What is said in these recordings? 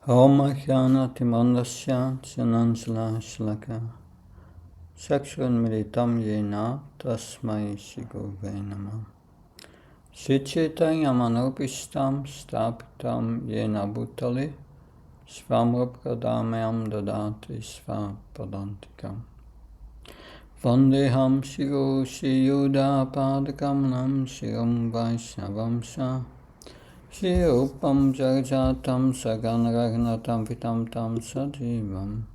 Om Jnana Timandasya Jnanansala Shlaka Chakshurun Militam Yena Tasmai Shigurve Namah Srichaitanya Manopistam Stapitam Yena Bhutale Svamrapradamyam Dadati Svapadantikam Vandeham Shiro Shiyuda Padakamanam Shiram Vaishnavamsa Shri Upam Jagajatam Saganaragnatam Vitam Tam Sajivam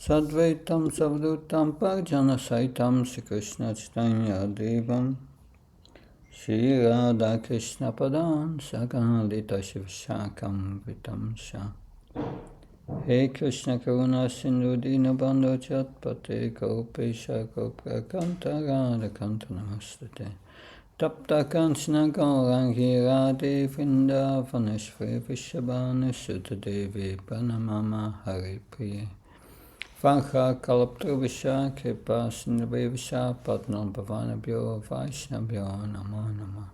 Sadvaitam Savdutam Parjana Saitam Sri Krishna Chaitanya Devam Shri Radha Krishna Padan Sagalita Shivashakam Vitam Sha He Krishna Karuna Sindhu Dinabandho Chatpate Kaupesha Kauprakanta Radha Kanta Namastate Tapta Kanchana Gaurangi Radhe Vrindavaneshwari Vishabhanu Sutta Devi Pranamama Hari Priye Vankha Kalaptruvasha Kripa Sindhavesha Padnam Bhavanabhyo Vaishnavyo Namo Namo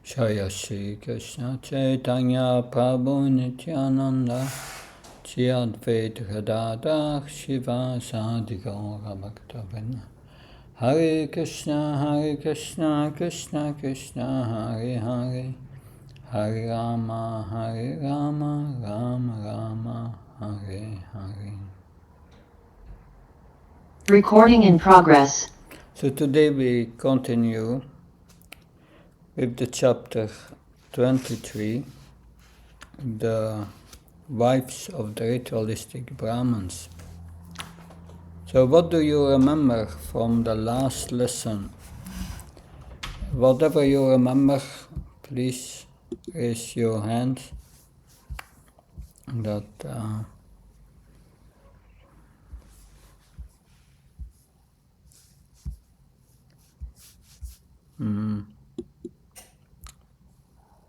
Shaya Shri Krishna Chaitanya Prabhu Nityananda Shri Advaita Gadadhar Shiva Sadi Gaura Bhaktavinda Hare Krishna, Krishna Krishna, Hare Hare, Hare Rama, Rama Rama, Hare Hare. Recording in progress. So today we continue with the chapter 23, the wives of the ritualistic Brahmans. So what do you remember from the last lesson? Whatever you remember, please raise your hand.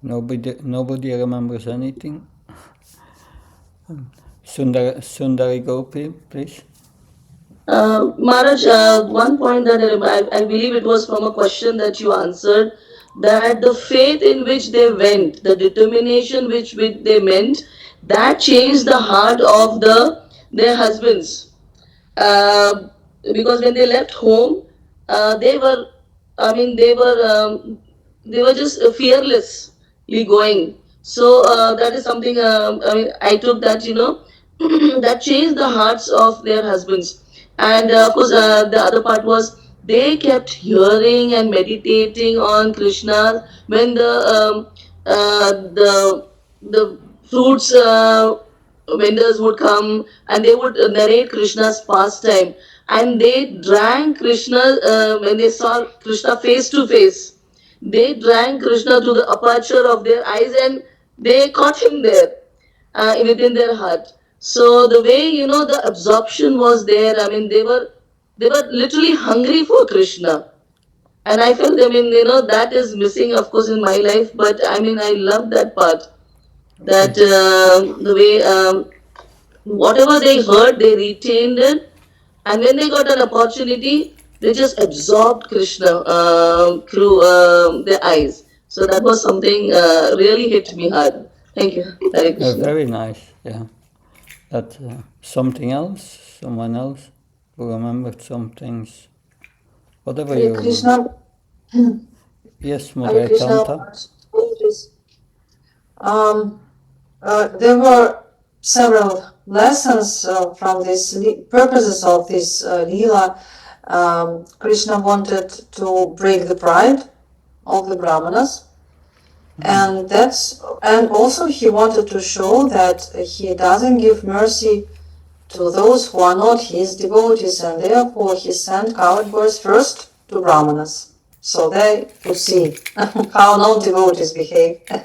Nobody remembers anything? Sundari Gopi, please. Maharaj, one point that I believe it was from a question that you answered, that the faith in which they went, the determination which they meant, that changed the heart of their husbands. Because when they left home, they were, they were just fearlessly going. So that is something. I took that, that changed the hearts of their husbands. And of course, the other part was they kept hearing and meditating on Krishna when the fruits vendors would come and they would narrate Krishna's pastime, and they drank Krishna when they saw Krishna face to face. They drank Krishna through the aperture of their eyes, and they caught him there within their heart. So the way, the absorption was there. They were literally hungry for Krishna, and I felt, that is missing, of course, in my life. But I love that part. That the way whatever they heard, they retained it, and when they got an opportunity, they just absorbed Krishna through their eyes. So that was something really hit me hard. Thank you. Hare Krishna. Very nice, yeah. That something else, someone else who remembered some things, whatever Hare you Krishna. Yes, Hare Krishna. Mudra. There were several lessons from this purposes of this lila. Krishna wanted to break the pride of the Brahmanas, and also he wanted to show that he doesn't give mercy to those who are not his devotees, and therefore he sent coward boys first to Brahmanas, so they could see how non-devotees behave. Yeah.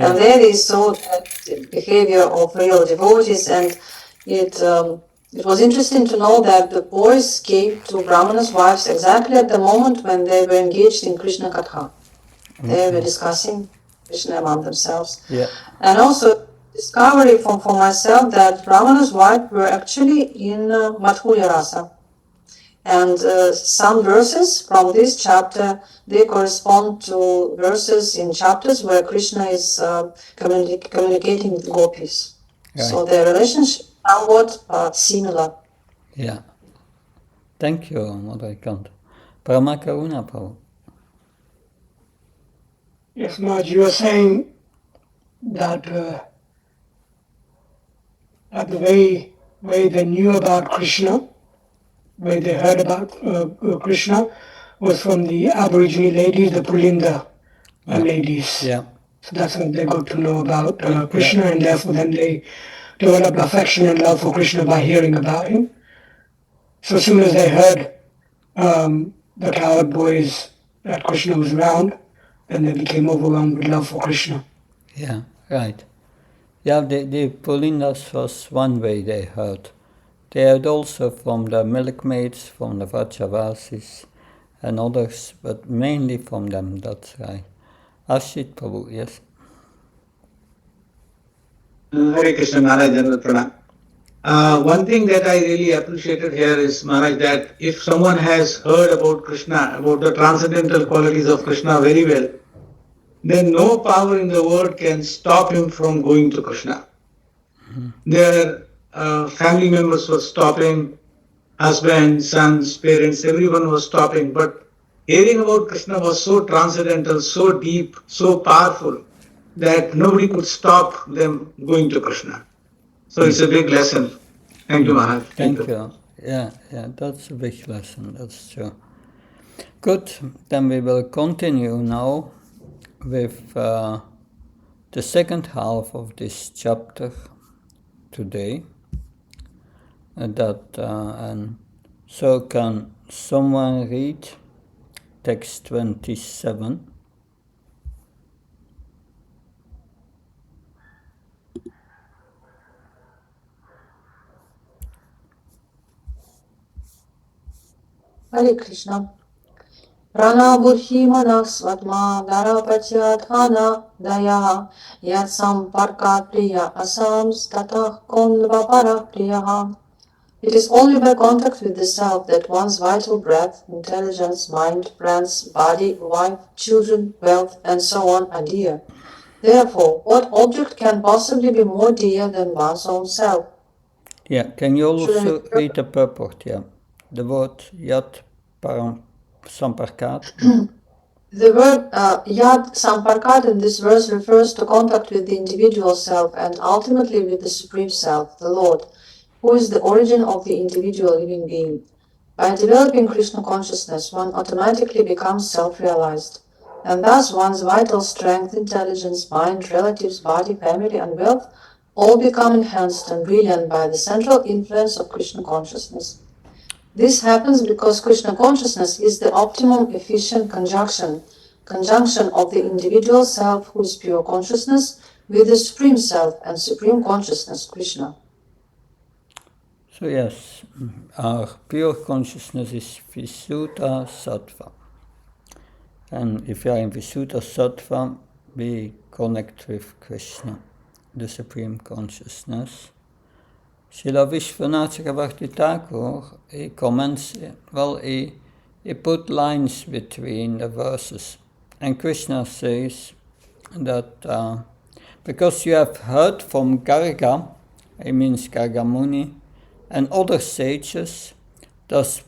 And there they saw that behavior of real devotees, and it was interesting to know that the boys came to Brahmanas' wives exactly at the moment when they were engaged in Krishna Katha. They were discussing Krishna among themselves. Yeah. And also discovery for myself that Brahmanas' wives were actually in Madhurya Rasa. And some verses from this chapter, they correspond to verses in chapters where Krishna is communicating with gopis. So their relationship is somewhat similar. Yeah. Thank you, Madhurikant. Paramakaruna Prabhu. Yes, Maharaj, you were saying that the way they knew about Krishna, way they heard about Krishna, was from the Aboriginal ladies, the Pulinda ladies. Yeah. So that's how they got to know about Krishna, and therefore then they developed affection and love for Krishna by hearing about him. So as soon as they heard the cowherd boys that Krishna was around, then they became overwhelmed with love for Krishna. Yeah, right. Yeah, the Pulindas was one way they heard. They heard also from the milkmaids, from the Vrajavasis and others, but mainly from them, that's right. Ashit Prabhu, yes. Hare Krishna Maharaj, General Pranam. One thing that I really appreciated here is, Maharaj, that if someone has heard about Krishna, about the transcendental qualities of Krishna very well, then no power in the world can stop him from going to Krishna. Their family members were stopping, husbands, sons, parents, everyone was stopping, but hearing about Krishna was so transcendental, so deep, so powerful that nobody could stop them going to Krishna. So it's a big lesson. Thank you, Maharaj. Thank you. Yeah, that's a big lesson, that's true. Good, then we will continue now with the second half of this chapter today. And so can someone read text 27? Hare Krishna. Prana burhi manas vatma garapatya dhana daya yat samparkat priya asams tatah konva para priyaha. It is only by contact with the self that one's vital breath, intelligence, mind, friends, body, wife, children, wealth, and so on are dear. Therefore, what object can possibly be more dear than one's own self? Yeah, can you also read the purport? Yeah, the word yat param samparkat. The word yad samparkat in this verse refers to contact with the individual self and ultimately with the Supreme Self, the Lord, who is the origin of the individual living being. By developing Krishna consciousness, one automatically becomes self-realized, and thus one's vital strength, intelligence, mind, relatives, body, family, and wealth all become enhanced and brilliant by the central influence of Krishna consciousness. This happens because Krishna consciousness is the optimum efficient conjunction of the individual self, who is pure consciousness, with the Supreme Self and Supreme Consciousness, Krishna. So yes, our pure consciousness is Visuddha Sattva. And if we are in Visuddha Sattva, we connect with Krishna, the Supreme Consciousness. Srila Vishwanath Chakravarti Thakur, he comments, he put lines between the verses. And Krishna says that because you have heard from Garga, he means Garga Muni, and other sages, that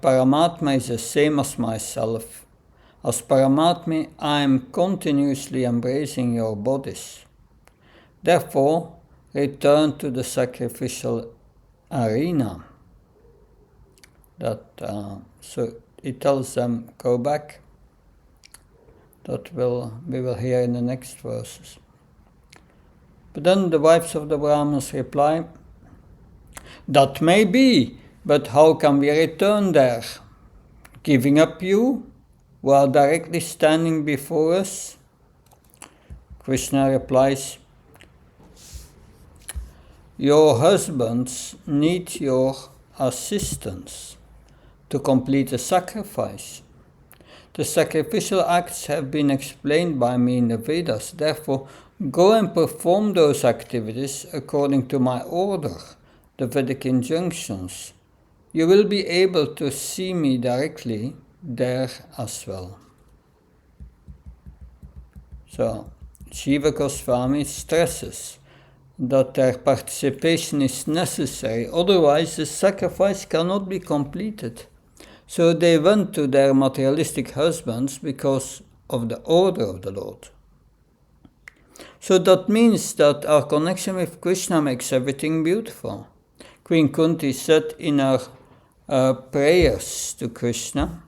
Paramatma is the same as myself. As Paramatma, I am continuously embracing your bodies. Therefore, return to the sacrificial arena. So he tells them, go back. That we will hear in the next verses. But then the wives of the Brahmanas reply, that may be, but how can we return there? Giving up you, who are directly standing before us? Krishna replies, your husbands need your assistance to complete the sacrifice. The sacrificial acts have been explained by me in the Vedas. Therefore, go and perform those activities according to my order, the Vedic injunctions. You will be able to see me directly there as well. So, Shiva Goswami stresses that their participation is necessary, otherwise the sacrifice cannot be completed. So they went to their materialistic husbands because of the order of the Lord. So that means that our connection with Krishna makes everything beautiful. Queen Kunti said in her prayers to Krishna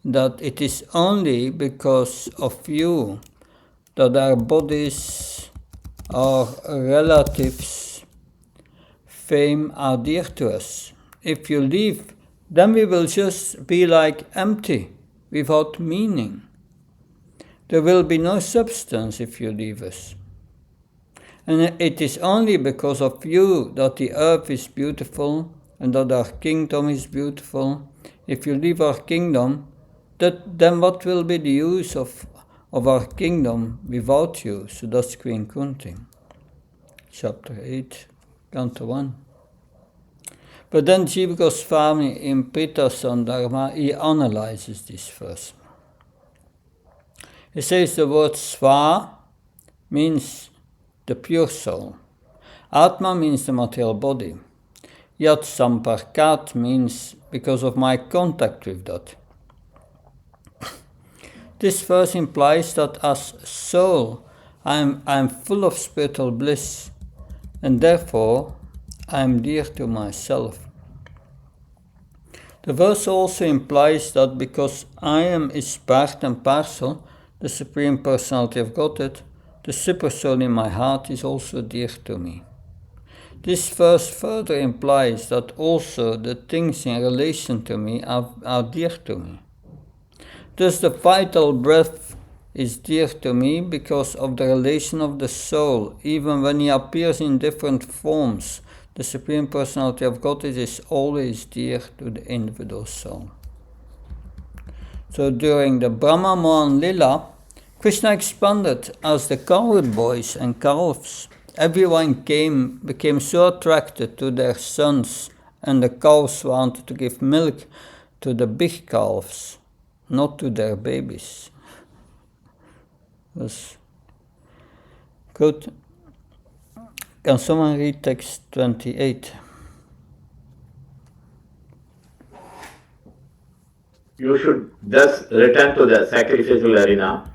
that it is only because of you that our bodies, our relatives, fame are dear to us. If you leave, then we will just be like empty, without meaning. There will be no substance if you leave us. And it is only because of you that the earth is beautiful and that our kingdom is beautiful. If you leave our kingdom, then what will be the use of our kingdom without you? So that's Queen Kunti, chapter 8, canto 1. But then Jiva Goswami in Prita Sandharma, he analyzes this verse. He says the word sva means the pure soul. Atma means the material body. Yat samparkat means because of my contact with that. This verse implies that as soul, I am full of spiritual bliss, and therefore I am dear to myself. The verse also implies that because I am is part and parcel, the Supreme Personality of Godhead, the Supersoul in my heart is also dear to me. This verse further implies that also the things in relation to me are dear to me. Thus the vital breath is dear to me because of the relation of the soul. Even when he appears in different forms, the Supreme Personality of Godhead is always dear to the individual soul. So during the Brahma Mohan Lila, Krishna expanded as the cowherd boys and calves. Everyone became so attracted to their sons, and the cows wanted to give milk to the big calves, not to their babies. That's good. Can someone read text 28? You should thus return to the sacrificial arena,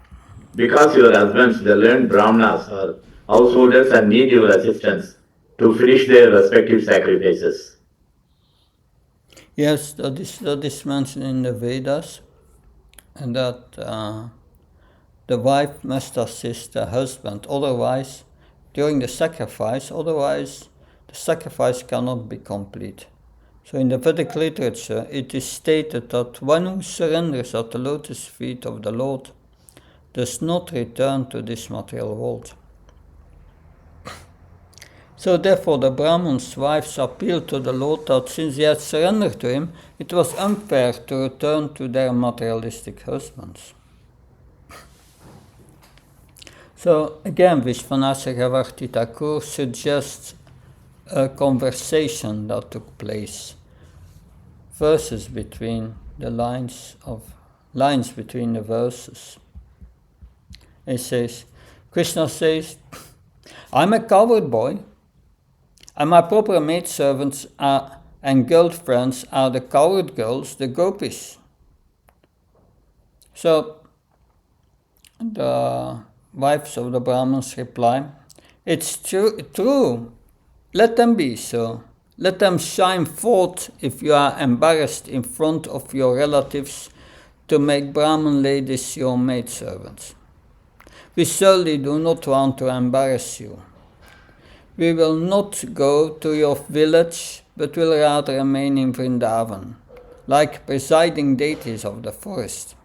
because your husbands, the learned Brahmanas, are householders and need your assistance to finish their respective sacrifices. Yes, that is mentioned in the Vedas, and that the wife must assist the husband, otherwise, during the sacrifice, otherwise the sacrifice cannot be complete. So in the Vedic literature, it is stated that one who surrenders at the lotus feet of the Lord does not return to this material world. So therefore the Brahmins' wives appealed to the Lord that since they had surrendered to him, it was unfair to return to their materialistic husbands. So again, Vishwanath Chakravarti Thakur suggests a conversation that took place, verses between the lines between the verses. He says, Krishna says, I'm a cowherd boy, and my proper maidservants and girlfriends are the cowherd girls, the gopis. So the wives of the Brahmins reply, it's true, let them be so. Let them shine forth if you are embarrassed in front of your relatives to make Brahmin ladies your maidservants. We certainly do not want to embarrass you. We will not go to your village, but will rather remain in Vrindavan, like presiding deities of the forest.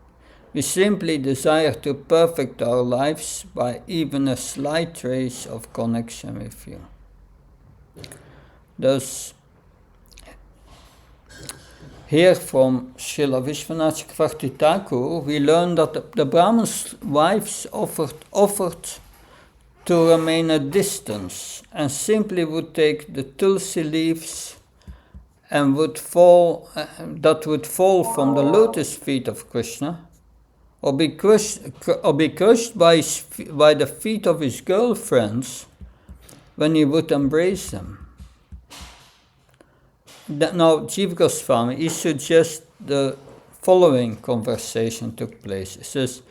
We simply desire to perfect our lives by even a slight trace of connection with you. Thus, here from Srila Vishwanath Chakravarti Thakur, we learn that the Brahmins' wives offered to remain at distance and simply would take the tulsi leaves and would fall from the lotus feet of Krishna, or be crushed by the feet of his girlfriends, when he would embrace them. Now, Jiva Goswami, he suggests the following conversation took place. He says,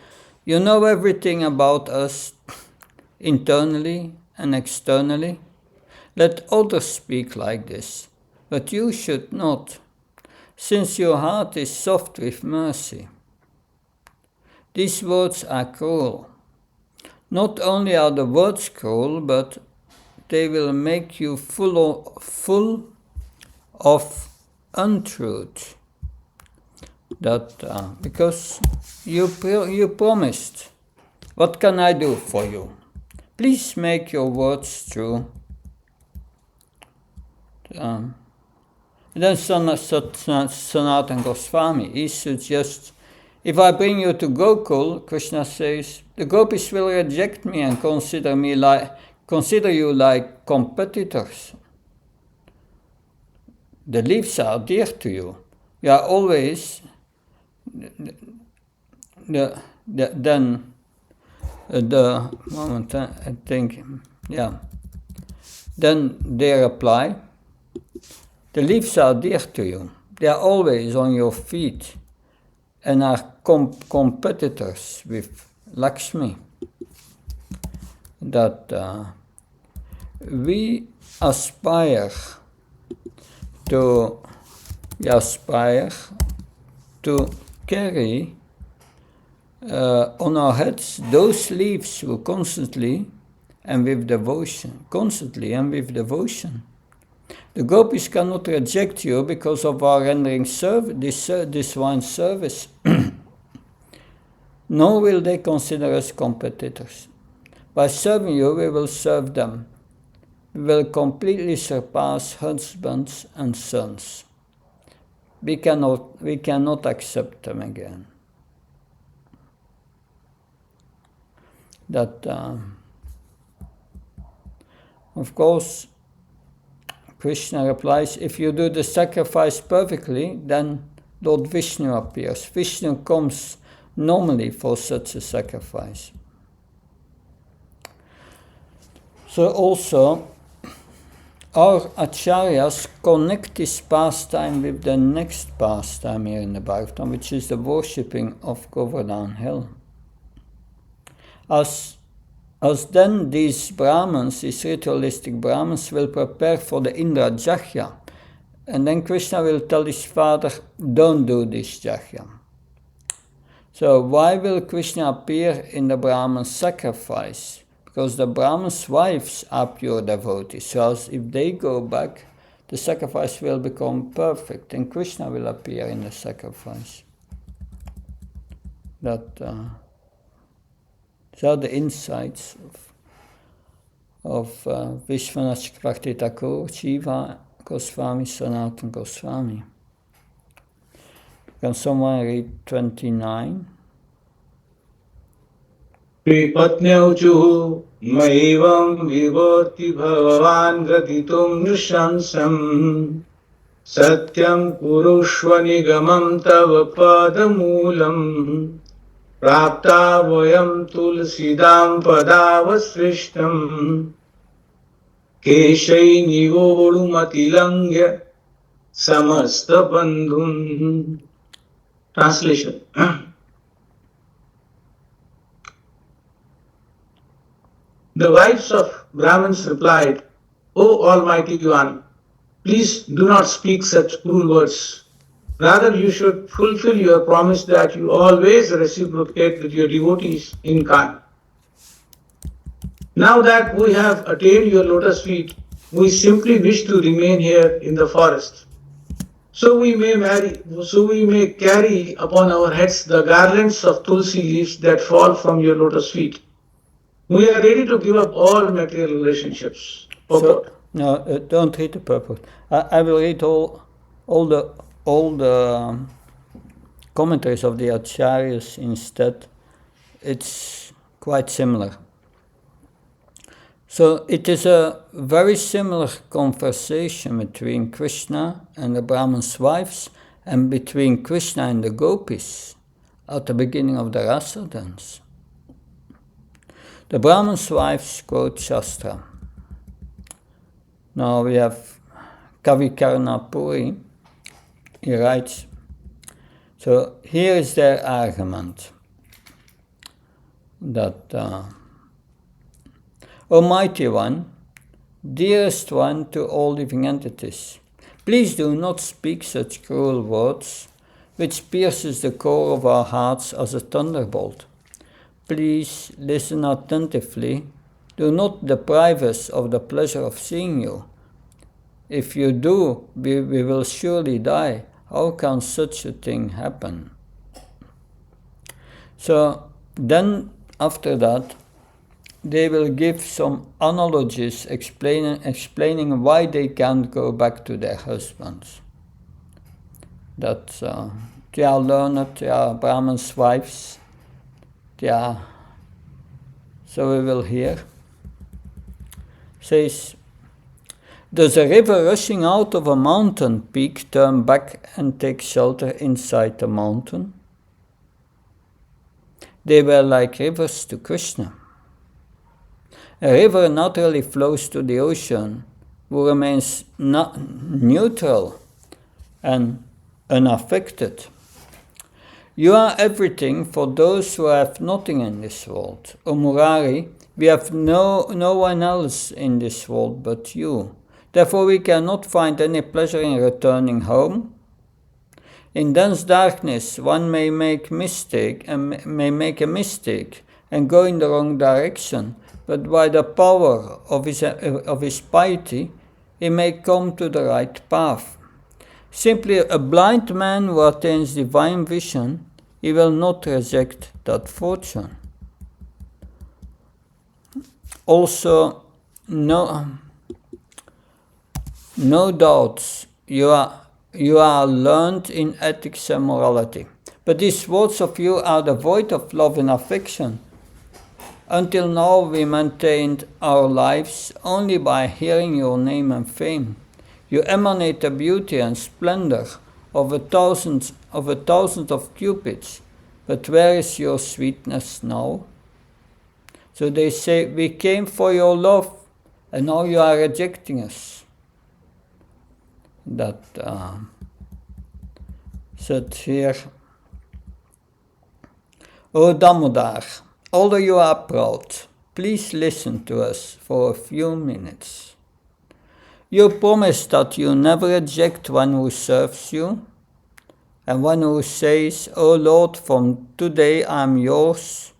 you know everything about us internally and externally. Let others speak like this, but you should not, since your heart is soft with mercy. These words are cruel. Not only are the words cruel, but they will make you full of untruth. Because you promised. What can I do for you? Please make your words true. Then Sanatana Goswami, he suggests, if I bring you to Gokul, Krishna says, the gopis will reject me and consider you like competitors. The leaves are dear to you. You are always Then they reply, the leaves are dear to you. They are always on your feet and are competitors with Lakshmi. That we aspire to carry on our heads those leaves who constantly and with devotion. The gopis cannot reject you because of our rendering this divine service. Nor will they consider us competitors. By serving you, we will serve them. We will completely surpass husbands and sons. We cannot accept them again. Of course, Krishna replies, if you do the sacrifice perfectly, then Lord Vishnu appears. Vishnu comes normally for such a sacrifice. So also, our acharyas connect this pastime with the next pastime here in the Bhagavatam, which is the worshipping of Govardhan Hill. As then these Brahmans, these ritualistic Brahmans, will prepare for the Indra Jagya, and then Krishna will tell his father, don't do this Jagya. So why will Krishna appear in the Brahman sacrifice? Because the Brahmans' wives are pure devotees. So if they go back, the sacrifice will become perfect, and Krishna will appear in the sacrifice. These are the insights of Vishwanath Chakravarti Thakur, Jiva Goswami, Sanatana Goswami. Can someone read 29? Pripatnyauchu maivam vivoti bhagavan gratitum nushansam satyam kurushva nigamam tava padamulam prapta vayam tulsidam padavasrishtam keshai nivodumatilangya samasta bandhun. Translation. The wives of Brahmins replied, O Almighty One, please do not speak such cruel words. Rather, you should fulfill your promise that you always reciprocate with your devotees in kind. Now that we have attained your lotus feet, we simply wish to remain here in the forest. So we may carry upon our heads the garlands of tulsi leaves that fall from your lotus feet. We are ready to give up all material relationships. Don't read the purport. I will read all the commentaries of the acharyas instead. It's quite similar. So it is a very similar conversation between Krishna and the Brahman's wives and between Krishna and the gopis at the beginning of the rasa dance. The Brahman's wives quote Shastra. Now we have Kavikarna Puri. He writes, so here is their argument that Almighty One, dearest one to all living entities, please do not speak such cruel words, which pierces the core of our hearts as a thunderbolt. Please listen attentively. Do not deprive us of the pleasure of seeing you. If you do, we will surely die. How can such a thing happen? So then, after that, they will give some analogies explaining why they can't go back to their husbands. That they are learned, they are Brahmins' wives, they are. So we will hear. Says, does a river rushing out of a mountain peak turn back and take shelter inside the mountain? They were like rivers to Krishna. A river naturally flows to the ocean, who remains neutral and unaffected. You are everything for those who have nothing in this world. O Murari, we have no one else in this world but you. Therefore we cannot find any pleasure in returning home. In dense darkness one may make a mistake and go in the wrong direction, but by the power of his piety he may come to the right path. Simply a blind man who attains divine vision, he will not reject that fortune. Also, no doubts, you are learned in ethics and morality. But these words of you are devoid of love and affection. Until now we maintained our lives only by hearing your name and fame. You emanate the beauty and splendor of a thousand of cupids, but where is your sweetness now? So they say, we came for your love, and now you are rejecting us. That said here, O Damodar, although you are proud, please listen to us for a few minutes. You promise that you never reject one who serves you, and one who says, O Lord, from today I am yours.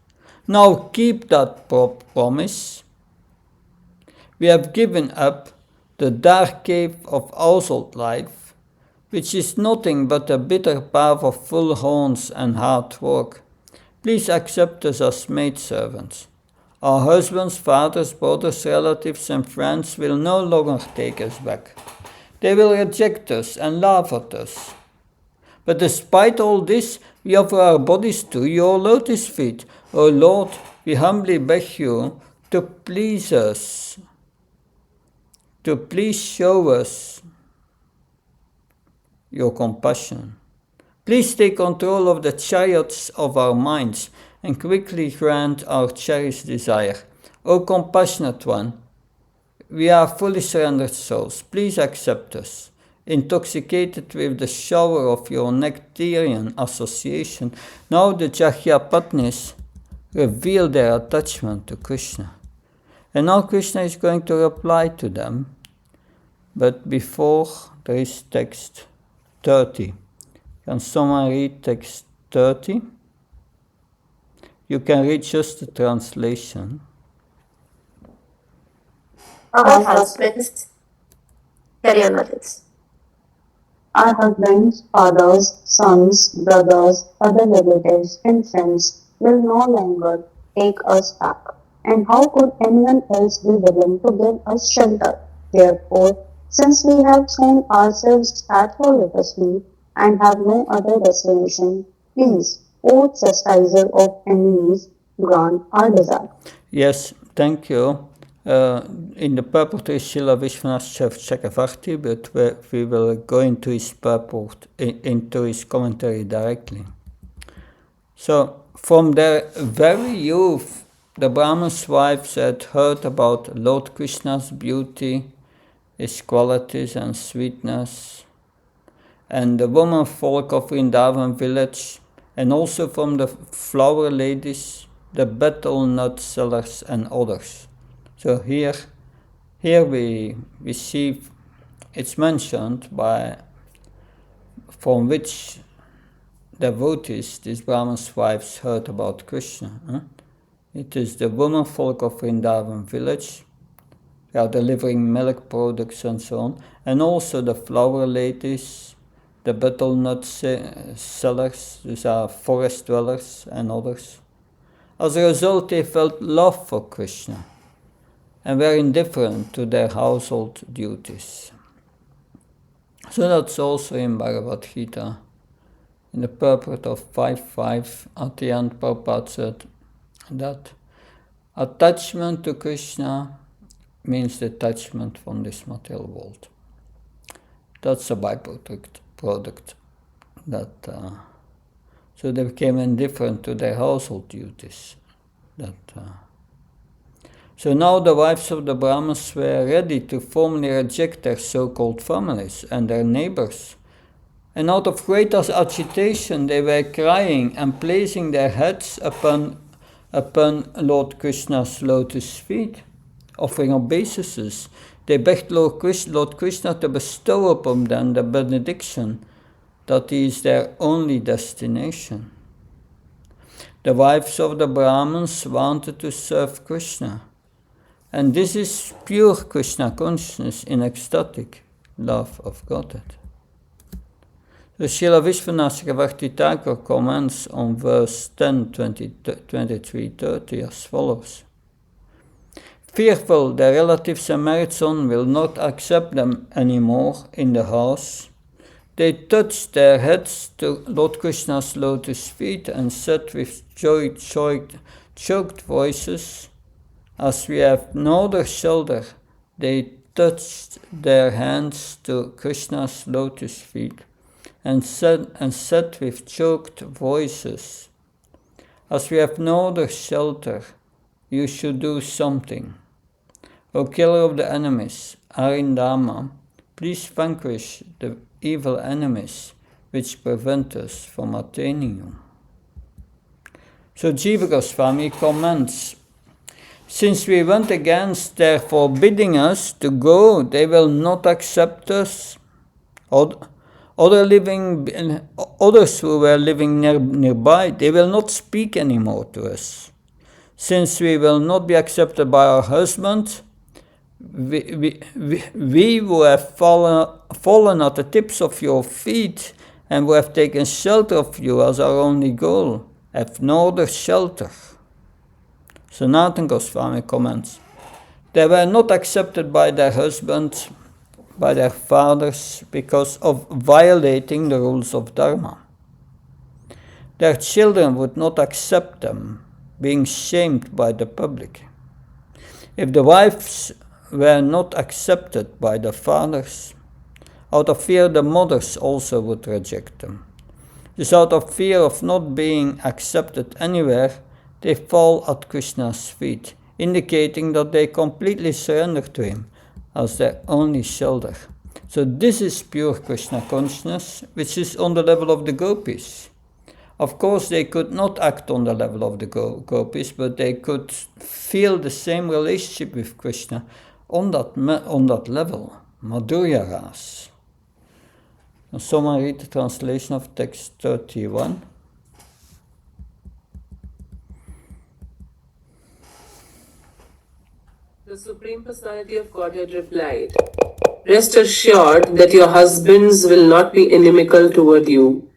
Now keep that promise. We have given up the dark cave of household life, which is nothing but a bitter path of full horns and hard work. Please accept us as maidservants. Our husbands, fathers, brothers, relatives, and friends will no longer take us back. They will reject us and laugh at us. But despite all this, we offer our bodies to your lotus feet. O Lord, we humbly beg you to please us, to please show us your compassion. Please take control of the chariots of our minds and quickly grant our cherished desire. O compassionate one, we are fully surrendered souls. Please accept us. Intoxicated with the shower of your nectarian association, now the Jahyapatnis reveal their attachment to Krishna. And now Krishna is going to reply to them. But before, there is text 30. Can someone read text 30? You can read just the translation. Our husbands, our husbands, fathers, sons, brothers, other relatives, and friends will no longer take us back. And how could anyone else be willing to give us shelter? Therefore, since we have shown ourselves at your lotus feet and have no other destination, please, O chastiser of enemies, grant our desire. Yes, thank you. In the purport is Srila Vishwanath Chakravarti, but we will go into his purport, into his commentary directly. So, from their very youth, the Brahman's wives had heard about Lord Krishna's beauty his qualities and sweetness. And the woman folk of Vrindavan village, and also from the flower ladies, the betel nut sellers and others. So here we see, it's mentioned from which devotees these Brahmans' wives heard about Krishna. It is the woman folk of Vrindavan village. They are delivering milk products and so on, and also the flower ladies, the betel nut sellers, these are forest dwellers and others. As a result, they felt love for Krishna and were indifferent to their household duties. So that's also in Bhagavad Gita. In the purport of 5.5, at the end, Prabhupada said that attachment to Krishna means detachment from this material world. That's a byproduct. So they became indifferent to their household duties. So now the wives of the Brahmins were ready to formally reject their so-called families and their neighbors. And out of great agitation they were crying and placing their heads upon Lord Krishna's lotus feet, offering obeisances. They begged Lord Krishna to bestow upon them the benediction that he is their only destination. The wives of the Brahmins wanted to serve Krishna. And this is pure Krishna consciousness in ecstatic love of Godhead. The Srila Vishwanath Bhakti Thakur comments on verse 10, 23, 30 as follows. Fearful their relatives and married son will not accept them anymore in the house, they touched their heads to Lord Krishna's lotus feet and said with choked voices, as we have no other shelter, they touched their hands to Krishna's lotus feet and said with choked voices, as we have no other shelter, you should do something. O killer of the enemies, Arindama, please vanquish the evil enemies which prevent us from attaining you. So Jiva Goswami comments, since we went against their forbidding us to go, they will not accept us. Others who were living nearby, they will not speak anymore to us. Since we will not be accepted by our husband, we who have fallen at the tips of your feet and who have taken shelter of you as our only goal, have no other shelter. Sanatana Goswami comments, they were not accepted by their husbands, by their fathers, because of violating the rules of Dharma. Their children would not accept them, being shamed by the public. If the wives were not accepted by the fathers, out of fear the mothers also would reject them. Just out of fear of not being accepted anywhere, they fall at Krishna's feet, indicating that they completely surrender to him as their only shelter. So this is pure Krishna consciousness, which is on the level of the gopis. Of course, they could not act on the level of the gopis, but they could feel the same relationship with Krishna on that level, Madhurya Ras. Now, someone read the translation of text 31. The Supreme Personality of Godhead replied, rest assured that your husbands will not be inimical toward you,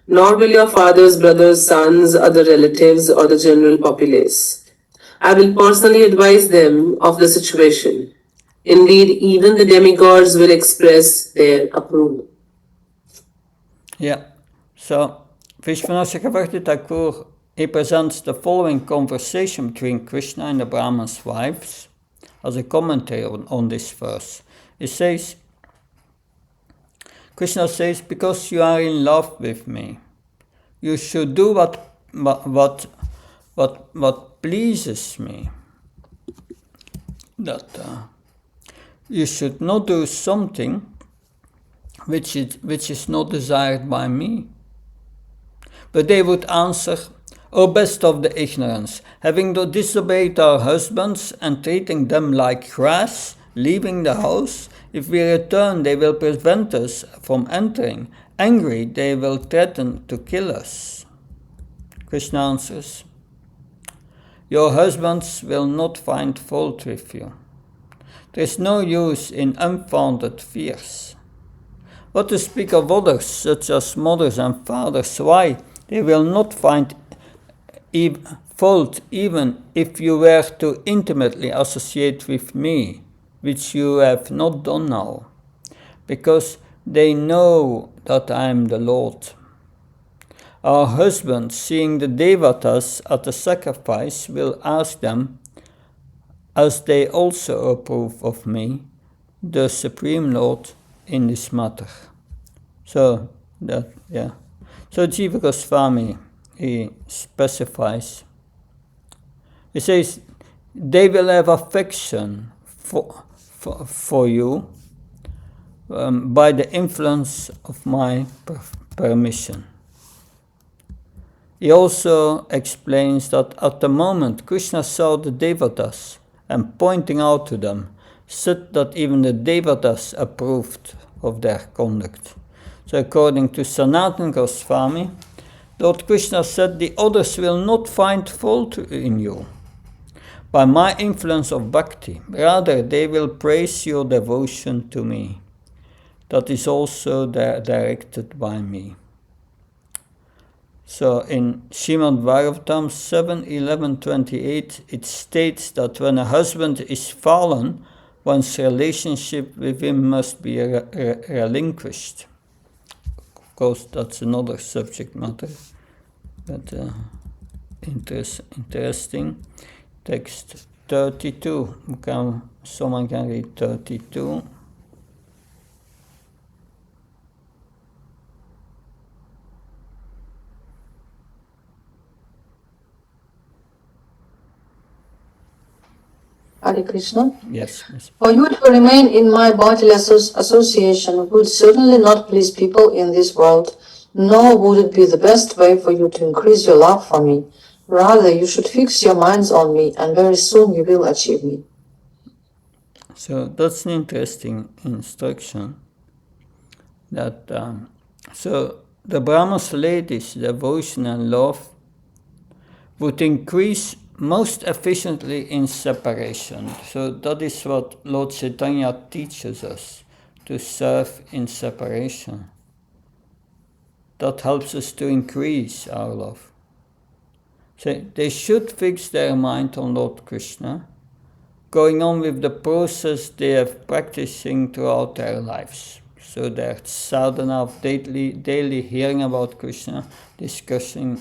nor will your fathers, brothers, sons, other relatives, or the general populace. I will personally advise them of the situation. Indeed, even the demigods will express their approval. Yeah, so Vishwanath Chakravarti Thakur, he presents the following conversation between Krishna and the Brahman's wives as a commentary on this verse. He says, Krishna says, because you are in love with me, you should do what pleases me. you should not do something which is not desired by me. But they would answer, O best of the ignorance, having disobeyed our husbands and treating them like grass, leaving the house, if we return they will prevent us from entering. Angry, they will threaten to kill us. Krishna answers, your husbands will not find fault with you. There is no use in unfounded fears. What to speak of others, such as mothers and fathers, why? They will not find fault even if you were to intimately associate with me, which you have not done now, because they know that I am the Lord. Our husbands, seeing the devatas at the sacrifice, will ask them, as they also approve of me, the Supreme Lord, in this matter. So Jiva Goswami, he specifies, he says, they will have affection for you by the influence of my permission. He also explains that at the moment Krishna saw the devatas and pointing out to them, said that even the devatas approved of their conduct. So according to Sanatana Goswami, Lord Krishna said, the others will not find fault in you by my influence of bhakti. Rather, they will praise your devotion to me. That is also directed by me. So in Srimad Bhagavatam 7:11-28, it states that when a husband is fallen, one's relationship with him must be relinquished. Of course, that's another subject matter, but interesting. Text 32. Someone can read 32. Hare Krishna. Yes. For you to remain in my bodily association would certainly not please people in this world, nor would it be the best way for you to increase your love for me. Rather, you should fix your minds on me, and very soon you will achieve me. So that's an interesting instruction. That so the Brahma's ladies' devotion and love would increase most efficiently in separation. So that is what Lord Chaitanya teaches us, to serve in separation. That helps us to increase our love. So they should fix their mind on Lord Krishna, going on with the process they have practicing throughout their lives. So their sadhana of daily hearing about Krishna, discussing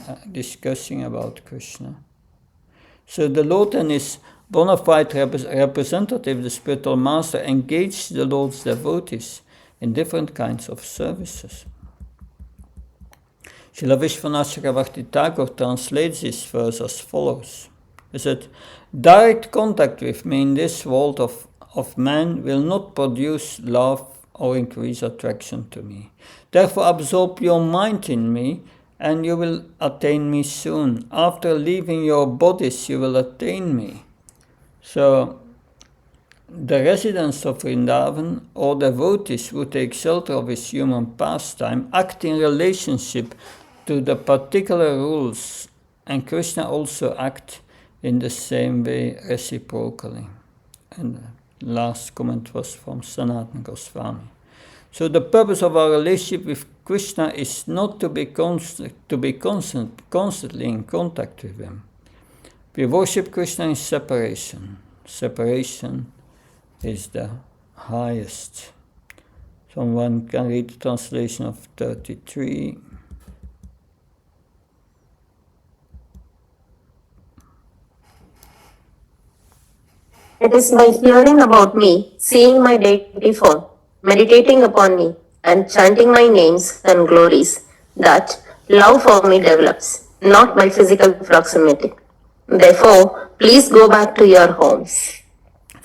about Krishna. So the Lord and his bona fide representative, the spiritual master, engage the Lord's devotees in different kinds of services. Srila Vishwanath Chakravarti Thakur translates this verse as follows. He said, direct contact with me in this world of man will not produce love or increase attraction to me. Therefore absorb your mind in me, and you will attain me soon. After leaving your bodies, you will attain me. So, the residents of Vrindavan or devotees who take shelter of his human pastime act in relationship to the particular rules, and Krishna also acts in the same way reciprocally. And the last comment was from Sanatana Goswami. So the purpose of our relationship with Krishna is not to be constantly in contact with him. We worship Krishna in separation. Separation is the highest. Someone can read the translation of 33. It is by hearing about me, seeing my deity form, meditating upon me, and chanting my names and glories that love for me develops, not by physical proximity. Therefore, please go back to your homes.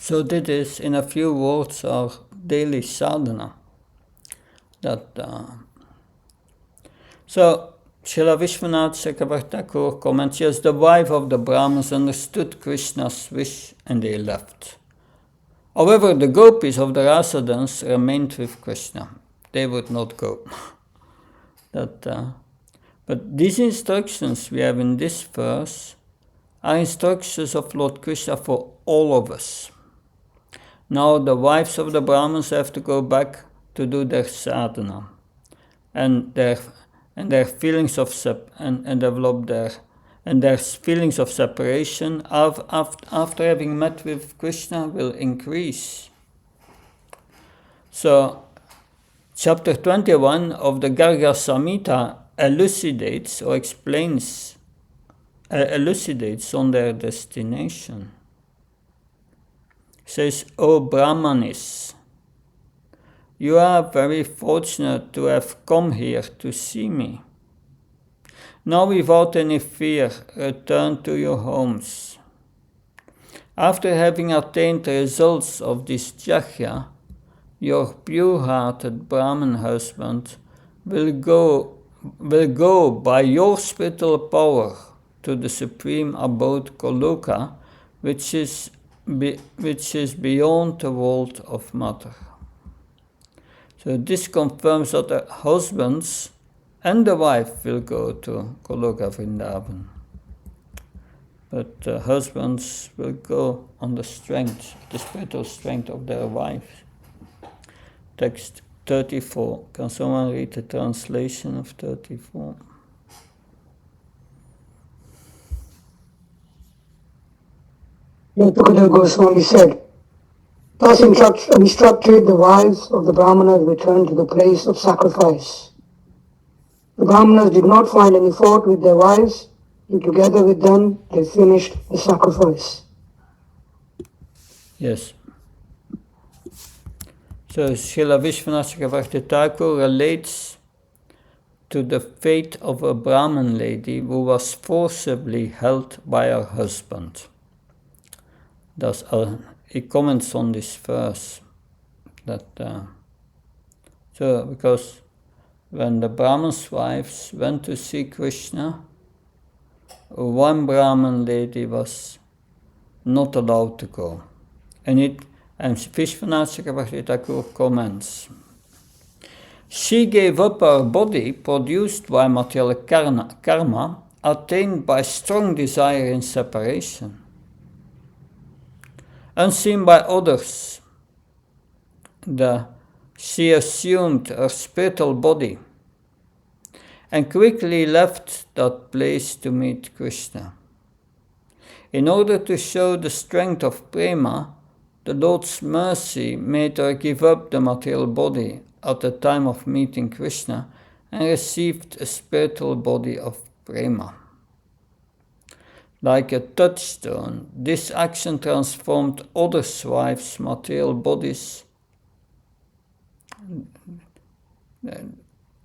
So this is, in a few words, our daily sadhana. So Srila Vishwanath Chakravarti Thakur comments, yes, the wife of the Brahmins understood Krishna's wish and they left. However, the gopis of the rasa dance remained with Krishna. They would not go. But these instructions we have in this verse are instructions of Lord Krishna for all of us. Now the wives of the Brahmins have to go back to do their sadhana and their feelings of develop their feelings of separation after having met with Krishna will increase. So chapter 21 of the Garga Samhita elucidates on their destination. It says, O Brahmanis, you are very fortunate to have come here to see me. Now without any fear, return to your homes. After having attained the results of this jhaya, your pure-hearted Brahman husband will go by your spiritual power to the supreme abode Goloka, which is beyond the world of matter. So this confirms that the husbands and the wife will go to Goloka Vrindavan. But husbands will go on the spiritual strength of their wives. Text 34. Can someone read the translation of 34? Tukadeva Goswami said, thus instructed, the wives of the Brahmanas returned to the place of sacrifice. The Brahmanas did not find any fault with their wives, and together with them they finished the sacrifice. Yes. So Srila Vishwanath Chakravarti Thakur relates to the fate of a Brahman lady who was forcibly held by her husband. Thus, he comments on this verse because when the Brahman's wives went to see Krishna, one Brahman lady was not allowed to go. And Vishwanath Chakravarti Thakur comments, she gave up her body produced by material karma attained by strong desire in separation. Unseen by others, she assumed her spiritual body and quickly left that place to meet Krishna. In order to show the strength of prema, the Lord's mercy made her give up the material body at the time of meeting Krishna and received a spiritual body of prema. Like a touchstone, this action transformed other wives' material bodies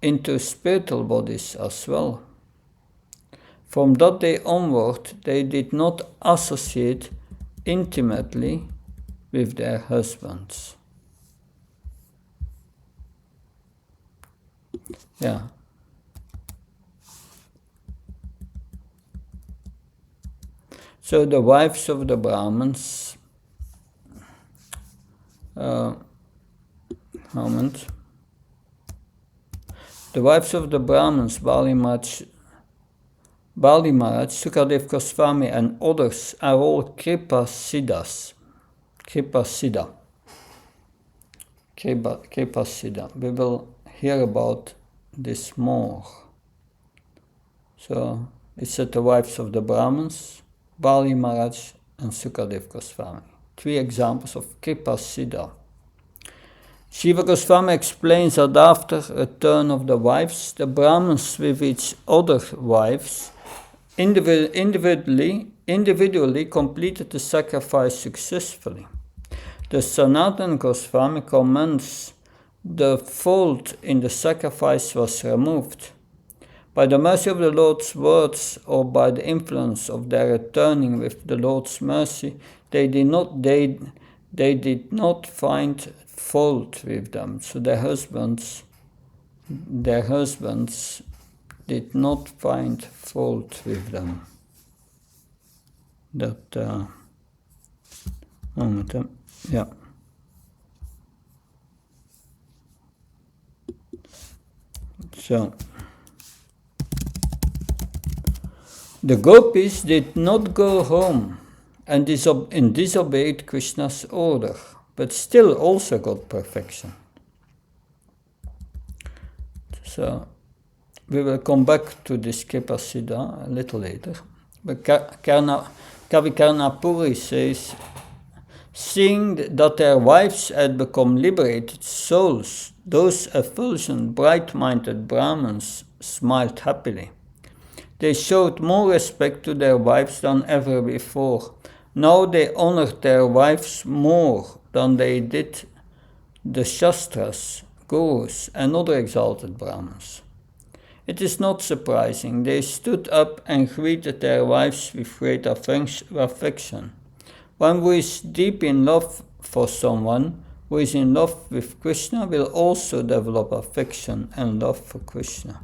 into spiritual bodies as well. From that day onward, they did not associate intimately with their husbands. Yeah. So the wives of the Brahmins, the wives of the Brahmins, Bali Maharaj, Sukadev Goswami and others are all Kripa Siddhas. We will hear about this more. So it said the wives of the Brahmins, Bali Maharaj and Sukadev Goswami. 3 examples of Kripa Siddha. Shiva Goswami explains that after return of the wives, the Brahmins with each other wives individually completed the sacrifice successfully. The Sanatana Goswami comments the fault in the sacrifice was removed. By the mercy of the Lord's words or by the influence of their returning with the Lord's mercy, they did they did not find fault with them. So their husbands did not find fault with them. That moment, yeah. So the gopis did not go home and disobeyed Krishna's order, but still also got perfection. So we will come back to this Kepasiddha a little later. But Kavi Karnapuri says, seeing that their wives had become liberated souls, those effulgent, bright-minded Brahmins smiled happily. They showed more respect to their wives than ever before. Now they honored their wives more than they did the Shastras, Gurus, and other exalted Brahmins. It is not surprising. They stood up and greeted their wives with great affection. One who is deep in love for someone, who is in love with Krishna, will also develop affection and love for Krishna.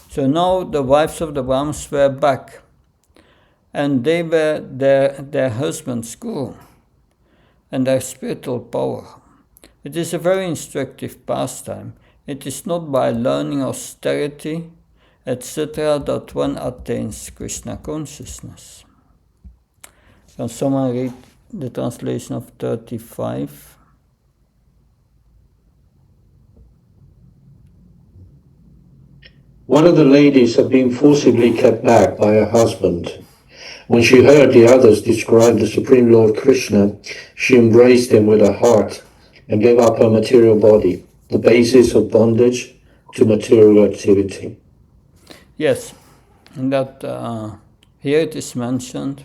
So now the wives of the Brahmins were back, and they were their husband's guru and their spiritual power. It is a very instructive pastime. It is not by learning austerity, etc., that one attains Krishna consciousness. Can someone read the translation of 35? One of the ladies had been forcibly kept back by her husband. When she heard the others describe the Supreme Lord Krishna, she embraced him with her heart and gave up her material body, the basis of bondage to material activity. Yes, and that here it is mentioned.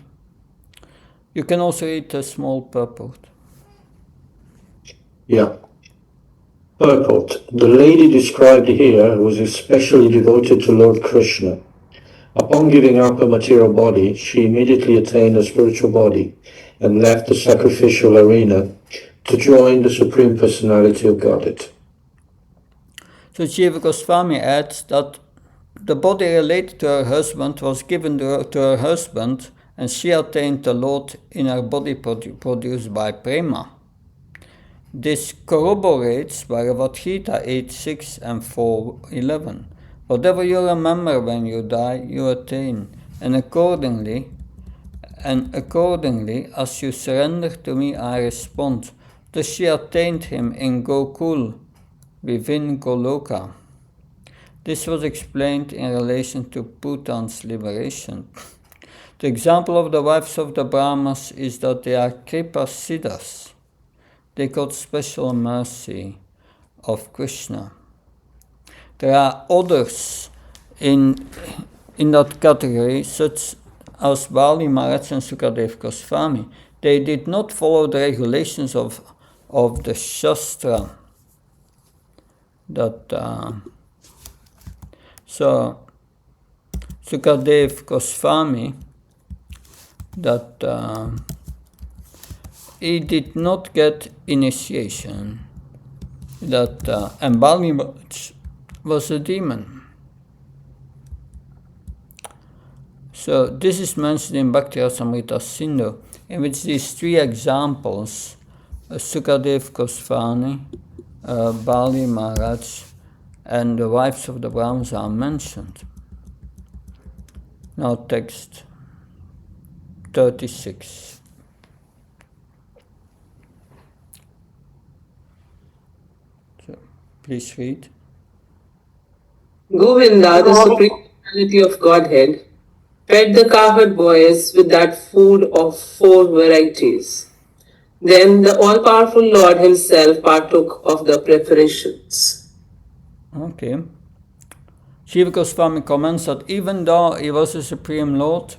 You can also read a small purport. Yeah. Purport. The lady described here was especially devoted to Lord Krishna. Upon giving up her material body, she immediately attained a spiritual body and left the sacrificial arena to join the Supreme Personality of Godhead. So Jiva Goswami adds that the body related to her husband was given to her husband, and she attained the Lord in her body produced by prema. This corroborates Bhagavad Gita 8.6 and 4.11. Whatever you remember when you die, you attain, and accordingly, as you surrender to me, I respond. Thus she attained him in Gokul, within Goloka. This was explained in relation to Bhutan's liberation. The example of the wives of the Brahmanas is that they are Kripasiddhas. They got special mercy of Krishna. There are others in that category, such as Bali Maharaj and Sukadev Goswami. They did not follow the regulations of the Shastra. So Sukadev Goswami, he did not get initiation. And Bali was a demon. So this is mentioned in Bhakti Rasamrita Sindhu, in which these three examples, Sukadev Goswami, Bali Maharaj, and the wives of the Brahmanas are mentioned. Now text 36. So, please read. Govinda, the supreme personality of Godhead, fed the cowherd boys with that food of 4 varieties. Then the all-powerful Lord himself partook of the preparations. Okay. Jiva Goswami comments that even though he was a Supreme Lord,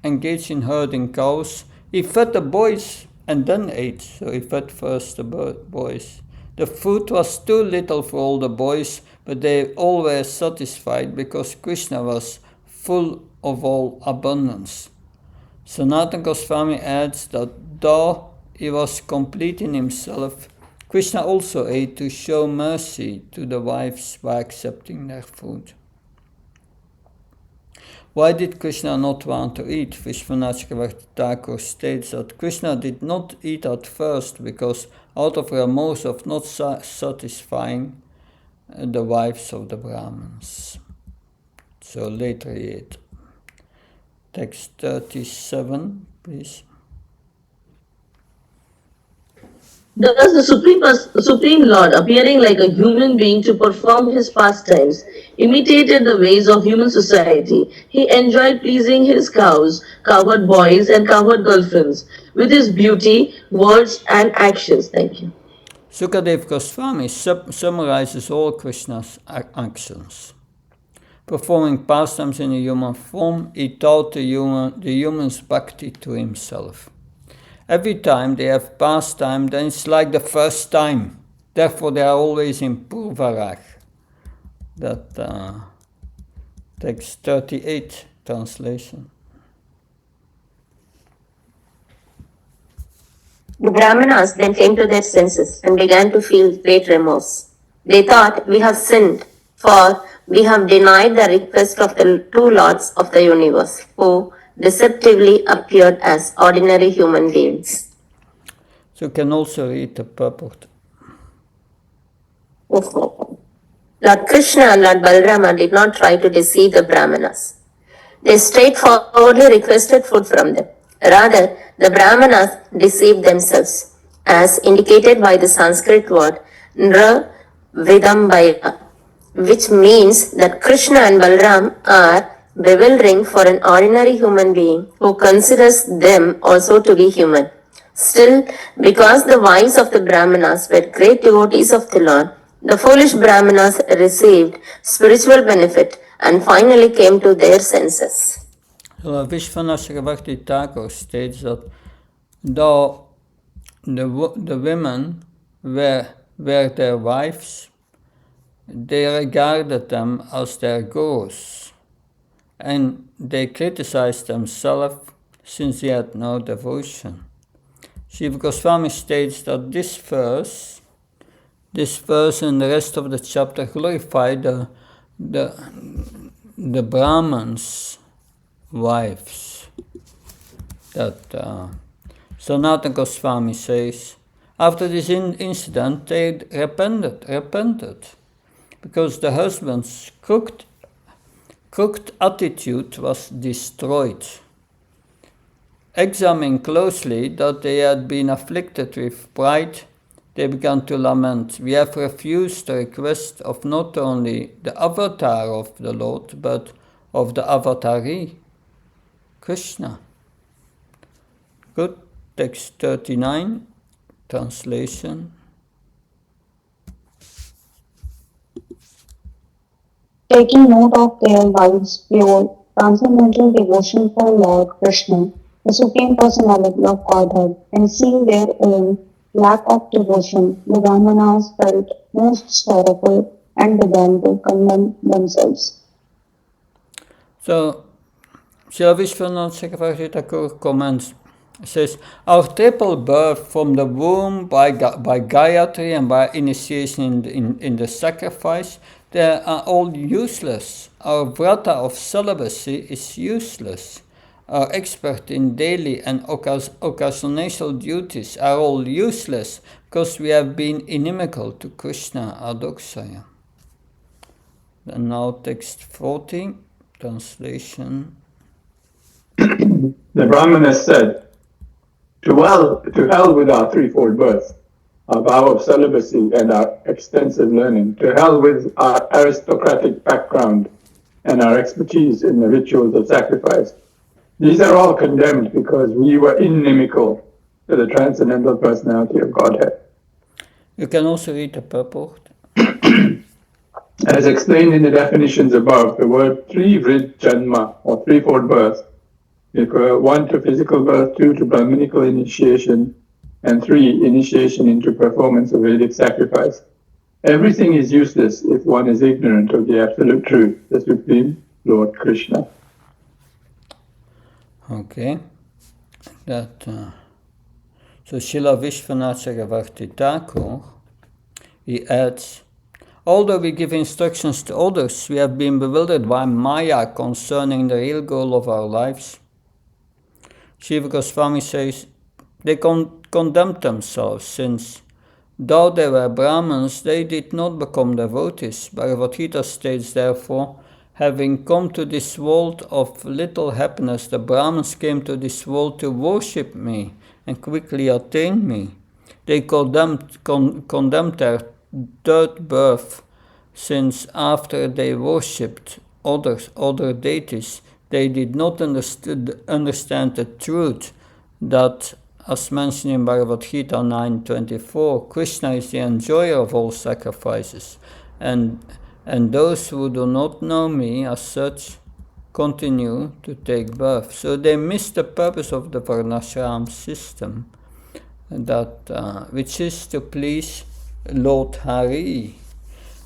engaged in herding cows, he fed the boys and then ate. So he fed first the boys. The food was too little for all the boys, but they all were satisfied because Krishna was full of all abundance. Sanatana Goswami adds that though he was complete in himself, Krishna also ate to show mercy to the wives by accepting their food. Why did Krishna not want to eat? Vishwanath Chakravarti Thakur states that Krishna did not eat at first because out of remorse of not satisfying the wives of the Brahmins. So later he ate. Text 37, please. Thus, the Supreme Lord, appearing like a human being to perform his pastimes, imitated the ways of human society. He enjoyed pleasing his cows, cowherd boys, and cowherd girlfriends with his beauty, words, and actions. Thank you. Sukadev Goswami summarizes all Krishna's actions. Performing pastimes in a human form, he taught the humans bhakti to himself. Every time they have pastime, then it's like the first time. Therefore, they are always in Purvarag. That text 38 translation. The Brahmanas then came to their senses and began to feel great remorse. They thought, "We have sinned, for we have denied the request of the two lords of the universe, who deceptively appeared as ordinary human beings." So you can also read the purport. Yes, Lord Krishna and Lord Balarama did not try to deceive the Brahmanas. They straightforwardly requested food from them. Rather, the Brahmanas deceived themselves, as indicated by the Sanskrit word Nra Vidambaya, which means that Krishna and Balaram are bewildering for an ordinary human being who considers them also to be human. Still, because the wives of the Brahmanas were great devotees of the Lord, the foolish Brahmanas received spiritual benefit and finally came to their senses. Vishwanath Chakravarti Thakur states that though the women were their wives, they regarded them as their gurus, and they criticized themselves since they had no devotion. Shiva Goswami states that this verse and the rest of the chapter glorify the Brahmins' wives. That Sanatana Goswami says, after this incident, they repented, because the husband's crooked attitude was destroyed. Examining closely that they had been afflicted with pride, they began to lament, "We have refused the request of not only the avatar of the Lord, but of the avatari, Krishna." Good. Text 39, translation. Taking note of their wives' pure, transcendental devotion for Lord Krishna, the Supreme Personality of Godhead, and seeing their own lack of devotion, the Brahmanas felt most sorrowful and began to condemn themselves. So, Srila Vishwanath Chakravarti Thakur comments, says, "Our triple birth from the womb by Gayatri and by initiation in the sacrifice, they are all useless. Our vrata of celibacy is useless. Our expert in daily and occasional duties are all useless because we have been inimical to Krishna Adokshaya." And now text 40, translation. The Brahmanas said, to hell with our threefold birth, our vow of celibacy and our extensive learning, to hell with our aristocratic background and our expertise in the rituals of sacrifice. These are all condemned because we were inimical to the transcendental personality of Godhead. You can also read the purport. As explained in the definitions above, the word Trivrid Janma, or threefold birth, refer 1 to physical birth, 2 to Brahminical initiation, and 3 initiation into performance of Vedic sacrifice. Everything is useless if one is ignorant of the absolute truth, the Supreme Lord Krishna. Okay. that so Srila Vishwanath Chakravarti Thakur, he adds, although we give instructions to others, we have been bewildered by Maya concerning the real goal of our lives. Shiva Goswami says, they condemned themselves, since though they were Brahmins, they did not become devotees. Bhagavad Gita states, therefore, having come to this world of little happiness, the Brahmins came to this world to worship me and quickly attain me. They condemned their third birth, since after they worshipped other deities, they did not understand the truth that, as mentioned in Bhagavad Gita 9.24, Krishna is the enjoyer of all sacrifices, and those who do not know me as such continue to take birth. So they miss the purpose of the Varnashram system, that which is to please Lord Hari.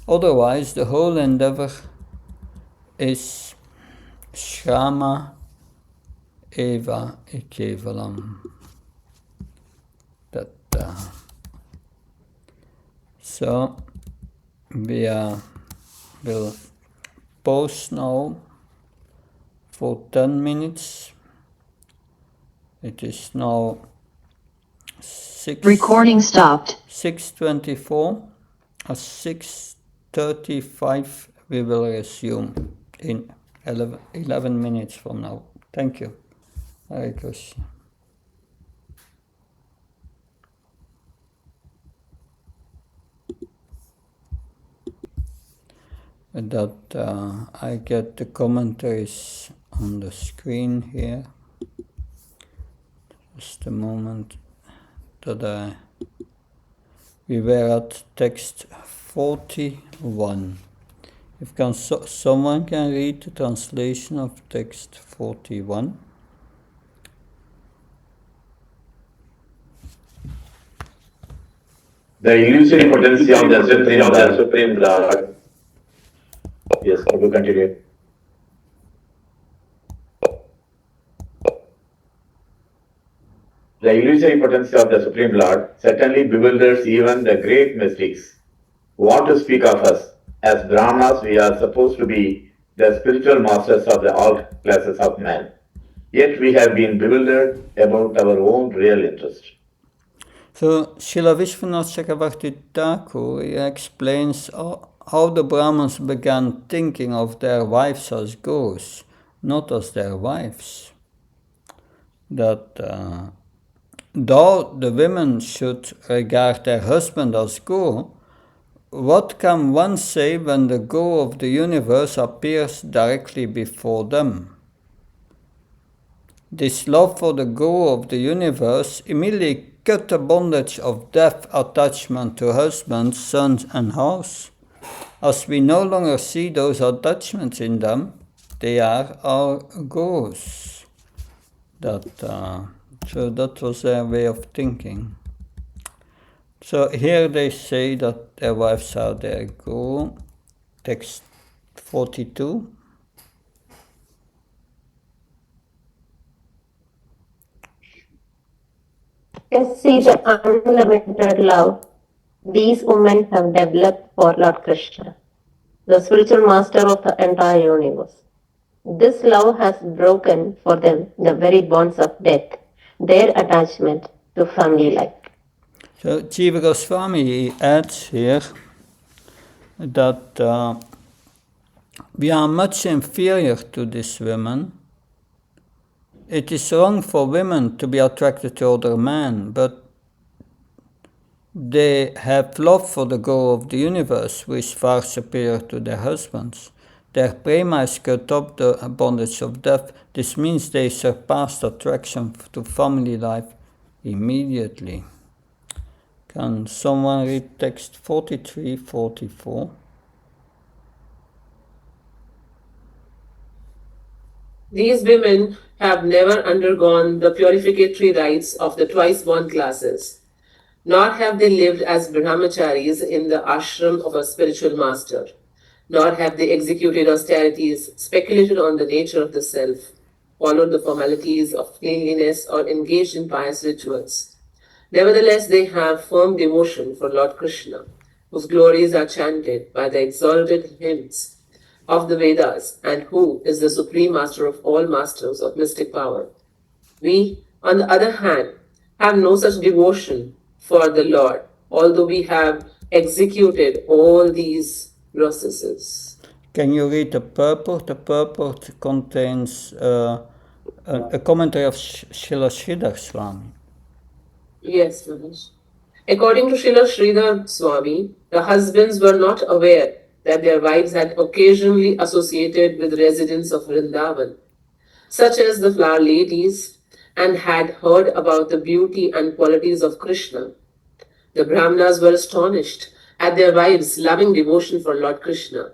Otherwise, the whole endeavor is Shrama Eva Kevalam. So we will pause now for 10 minutes. It is now Recording stopped. 6:24. At 6:35 we will resume in 11 minutes from now. Thank you. Hare Krishna. That I get the commentaries on the screen here. Just a moment that we were at text 41. If someone can read the translation of text 41. The illusory potency of the Supreme Lord. Yes, we will continue. The illusory potency of the Supreme Lord certainly bewilders even the great mystics. What to speak of us? As Brahmanas, we are supposed to be the spiritual masters of all classes of men. Yet we have been bewildered about our own real interest. So, Srila Vishwanath Chakravarti Thakur explains how the Brahmins began thinking of their wives as gurus, not as their wives. That though the women should regard their husband as guru, what can one say when the guru of the universe appears directly before them? This love for the guru of the universe immediately cut the bondage of death attachment to husband, sons and house. As we no longer see those attachments in them, they are our gurus. So that was their way of thinking. So here they say that their wives are their guru. Text 42. Just see the unlimited love these women have developed for Lord Krishna, the spiritual master of the entire universe. This love has broken for them the very bonds of death, their attachment to family life. So Jiva Goswami adds here that we are much inferior to these women. It is wrong for women to be attracted to other men, but they have love for the guru of the universe, who is far superior to their husbands. Their prema has cut up the bondage of death. This means they surpassed attraction to family life immediately. Can someone read text 43, 44? These women have never undergone the purificatory rites of the twice-born classes, nor have they lived as brahmacharis in the ashram of a spiritual master, nor have they executed austerities, speculated on the nature of the self, followed the formalities of cleanliness, or engaged in pious rituals. Nevertheless, they have firm devotion for Lord Krishna, whose glories are chanted by the exalted hymns of the Vedas, and who is the supreme master of all masters of mystic power. We, on the other hand, have no such devotion for the Lord, although we have executed all these processes. Can you read the purport? The purport contains a commentary of Srila Sridhar Swami. Yes, Maharaj. According to Srila Sridhar Swami, the husbands were not aware that their wives had occasionally associated with residents of Vrindavan, such as the flower ladies, and had heard about the beauty and qualities of Krishna. The Brahmanas were astonished at their wives' loving devotion for Lord Krishna,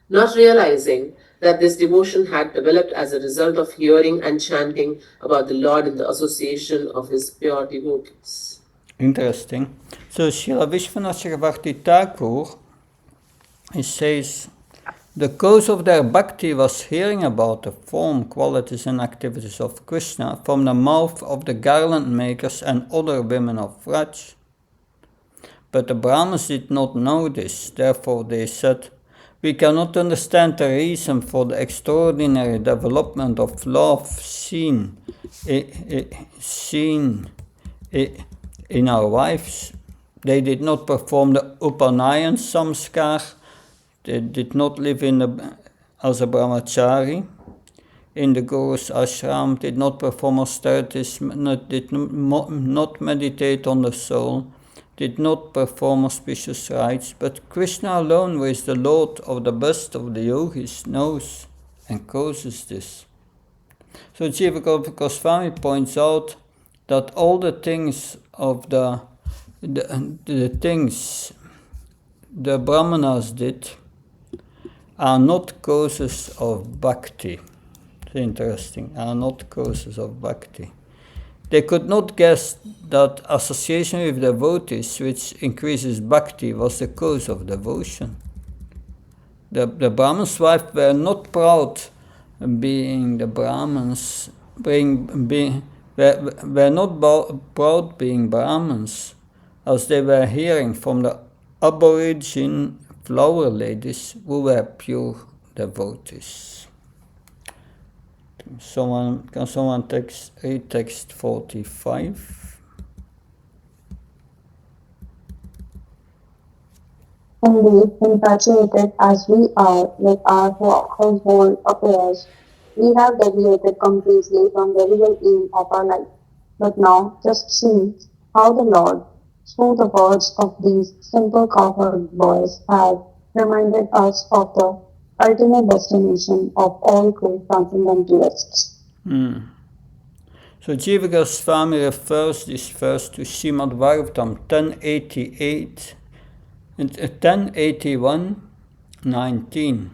not realizing that this devotion had developed as a result of hearing and chanting about the Lord in the association of his pure devotees. Interesting. So Srila Vishwanath Chakravarti Thakur, he says, the cause of their bhakti was hearing about the form, qualities and activities of Krishna from the mouth of the garland makers and other women of Vraj. But the Brahmins did not know this, therefore they said, we cannot understand the reason for the extraordinary development of love seen in our wives. They did not perform the Upanayan Samskar, they did not live as a brahmachari in the Guru's ashram, did not perform austerities, did not meditate on the soul, did not perform auspicious rites, but Krishna alone, who is the Lord of the best of the yogis, knows and causes this. So Jiva Goswami points out that all the things of the things the Brahmanas did are not causes of bhakti. It's interesting, are not causes of bhakti. They could not guess that association with devotees, which increases bhakti, was the cause of devotion. The Brahmins' wives were not proud being the Brahmins, were not proud being Brahmins, as they were hearing from the aborigine flower ladies who were pure devotees. Can someone read text 45? Indeed, infatuated as we are with our household affairs, we have deviated completely from the real aim of our life. But now, just see how the Lord, through the words of these simple cowherd boys, has reminded us of the ultimate destination of all true transcendentalists. So Jiva Goswami refers this verse to Srimad Bhagavatam 1088 and 1081:19.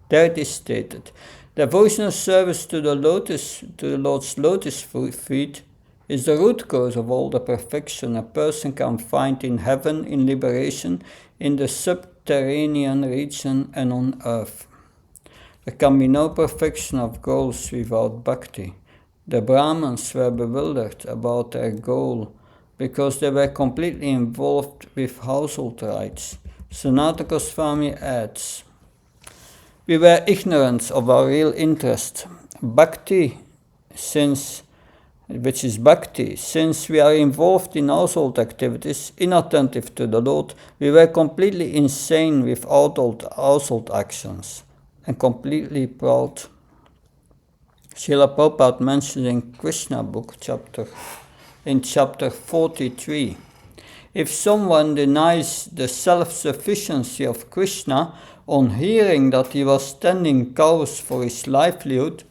There it is stated, devotional service to the Lord's lotus feet is the root cause of all the perfection a person can find in heaven, in liberation, in the subterranean region and on earth. There can be no perfection of goals without bhakti. The Brahmins were bewildered about their goal because they were completely involved with household rites. Sanatana Goswami adds, we were ignorant of our real interest, bhakti, which is bhakti. Since we are involved in household activities, inattentive to the Lord, we were completely insane with household actions and completely proud. Srila Prabhupada mentions in Krishna book chapter 43, if someone denies the self-sufficiency of Krishna on hearing that he was tending cows for his livelihood,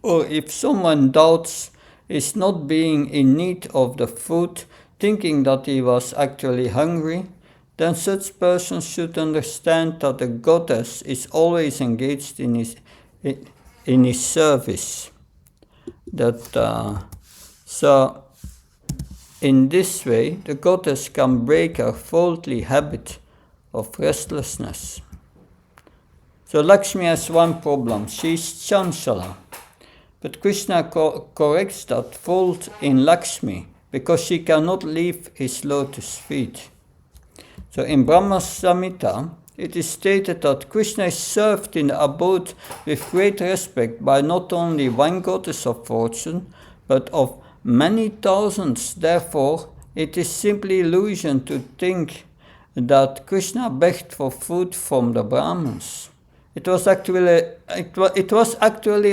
or if someone doubts his not being in need of the food, thinking that he was actually hungry, then such person should understand that the goddess is always engaged in his service. So in this way, the goddess can break her faulty habit of restlessness. So Lakshmi has one problem, she is chanchala. But Krishna corrects that fault in Lakshmi, because she cannot leave his lotus feet. So in Brahma Samhita, it is stated that Krishna is served in the abode with great respect by not only one goddess of fortune, but of many thousands. Therefore, it is simply illusion to think that Krishna begged for food from the Brahmins. It was actually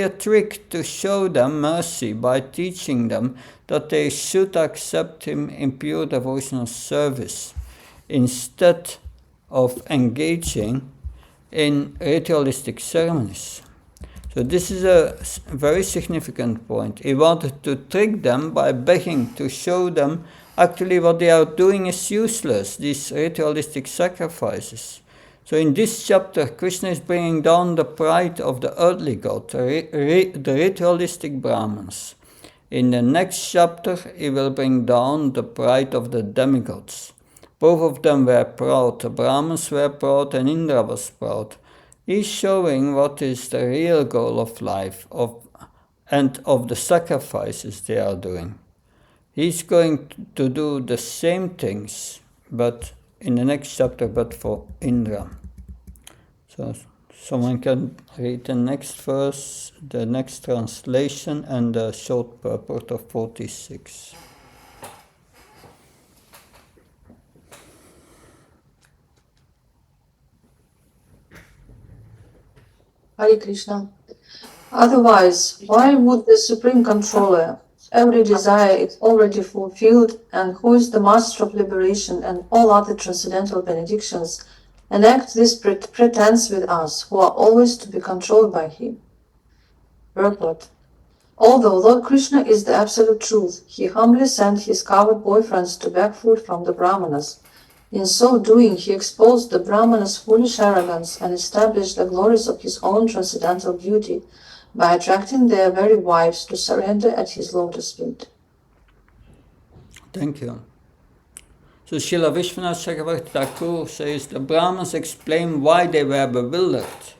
a trick to show them mercy by teaching them that they should accept him in pure devotional service, instead of engaging in ritualistic ceremonies. So this is a very significant point. He wanted to trick them by begging to show them actually what they are doing is useless, these ritualistic sacrifices. So in this chapter, Krishna is bringing down the pride of the earthly god, the ritualistic Brahmins. In the next chapter, he will bring down the pride of the demigods. Both of them were proud. The Brahmins were proud and Indra was proud. He's showing what is the real goal of life and of the sacrifices they are doing. He's going to do the same things, but in the next chapter, but for Indra. So someone can read the next verse, the next translation, and the short purport of 46. Hare Krishna. Otherwise, why would the Supreme Controller, every desire is already fulfilled, and who is the Master of Liberation and all other transcendental benedictions, enact this pretense with us, who are always to be controlled by him? Purport. Although Lord Krishna is the absolute truth, he humbly sent his coward boyfriends to beg food from the Brahmanas. In so doing, he exposed the Brahmanas' foolish arrogance and established the glories of his own transcendental beauty by attracting their very wives to surrender at his lotus feet. Thank you. So Srila Vishwanath Chakravarti Thakur says the Brahmins explain why they were bewildered.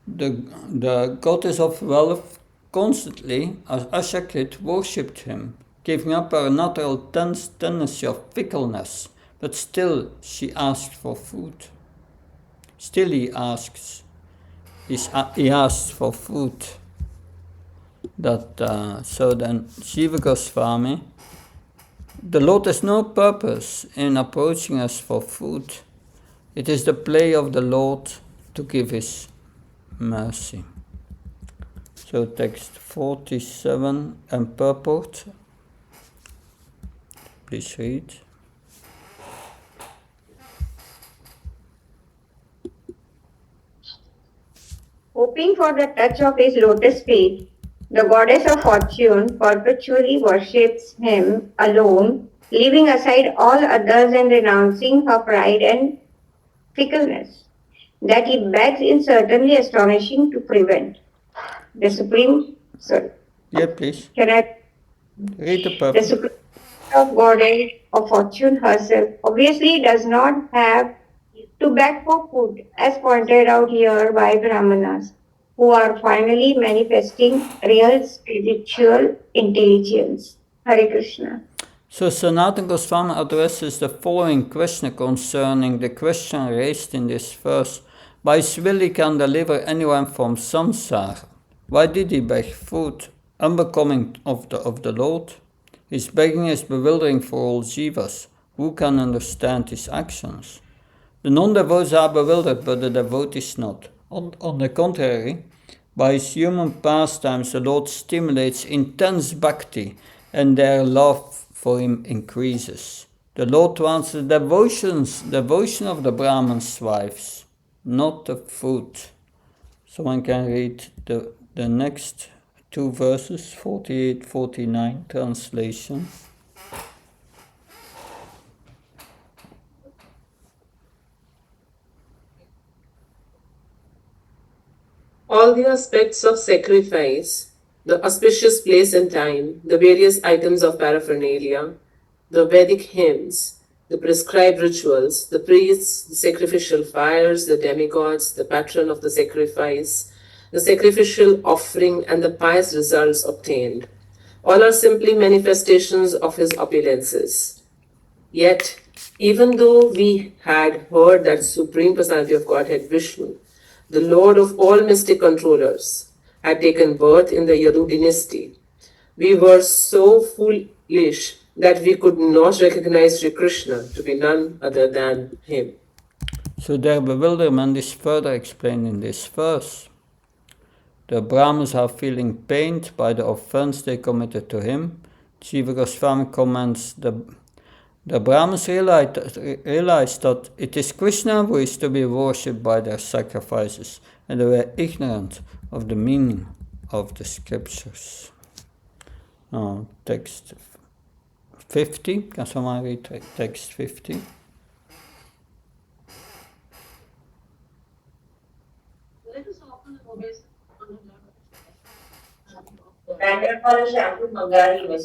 The goddess of wealth constantly, as Ashakrit, worshipped him, giving up her natural tendency of fickleness, but still she asked for food. Still he asks for food. So then Jiva Goswami, the Lord has no purpose in approaching us for food. It is the play of the Lord to give his mercy. So text 47 and purport. Please read. Hoping for the touch of his lotus feet, the goddess of fortune perpetually worships him alone, leaving aside all others and renouncing her pride and fickleness. That he begs is certainly astonishing to prevent. The Supreme, Yeah, please. Can I read the purport? The Supreme Goddess of Fortune herself obviously does not have to beg for food, as pointed out here by Brahmanas, who are finally manifesting real spiritual intelligence. Hare Krishna. So Sanatana Goswami addresses the following question concerning the question raised in this verse. By his will he can deliver anyone from samsara. Why did he beg food? Unbecoming of the Lord? His begging is bewildering for all jivas. Who can understand his actions? The non-devotees are bewildered, but the devotees not. On the contrary, by his human pastimes the Lord stimulates intense bhakti, and their love for him increases. The Lord wants the devotion of the Brahmins' wives, not the food. Someone can read the next two verses, 48-49, translation. All the aspects of sacrifice, the auspicious place and time, the various items of paraphernalia, the Vedic hymns, the prescribed rituals, the priests, the sacrificial fires, the demigods, the patron of the sacrifice, the sacrificial offering, and the pious results obtained. All are simply manifestations of his opulences. Yet, even though we had heard that Supreme Personality of Godhead Vishnu, the Lord of all mystic controllers, had taken birth in the Yadu dynasty, we were so foolish that we could not recognize Sri Krishna to be none other than him. So their bewilderment is further explained in this verse. The Brahmanas are feeling pained by the offense they committed to him. Jiva Goswami comments, the Brahmanas realized that it is Krishna who is to be worshipped by their sacrifices, and they were ignorant of the meaning of the scriptures. Now, text 50. Can someone read text 50?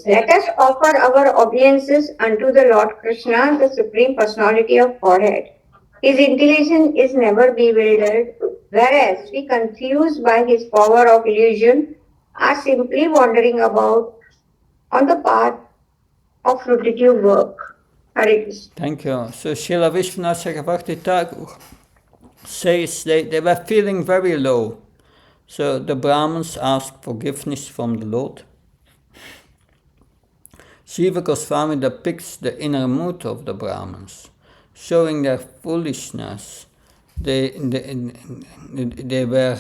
Let us offer our obeisances unto the Lord Krishna, the Supreme Personality of Godhead. His intelligence is never bewildered, whereas we, confused by his power of illusion, are simply wandering about on the path of fruitive work. Hare Krishna. Thank you. So Srila Vishwanath Chakravarti Thakur says they were feeling very low. So the Brahmins asked forgiveness from the Lord. Jiva Goswami depicts the inner mood of the Brahmins, showing their foolishness. They were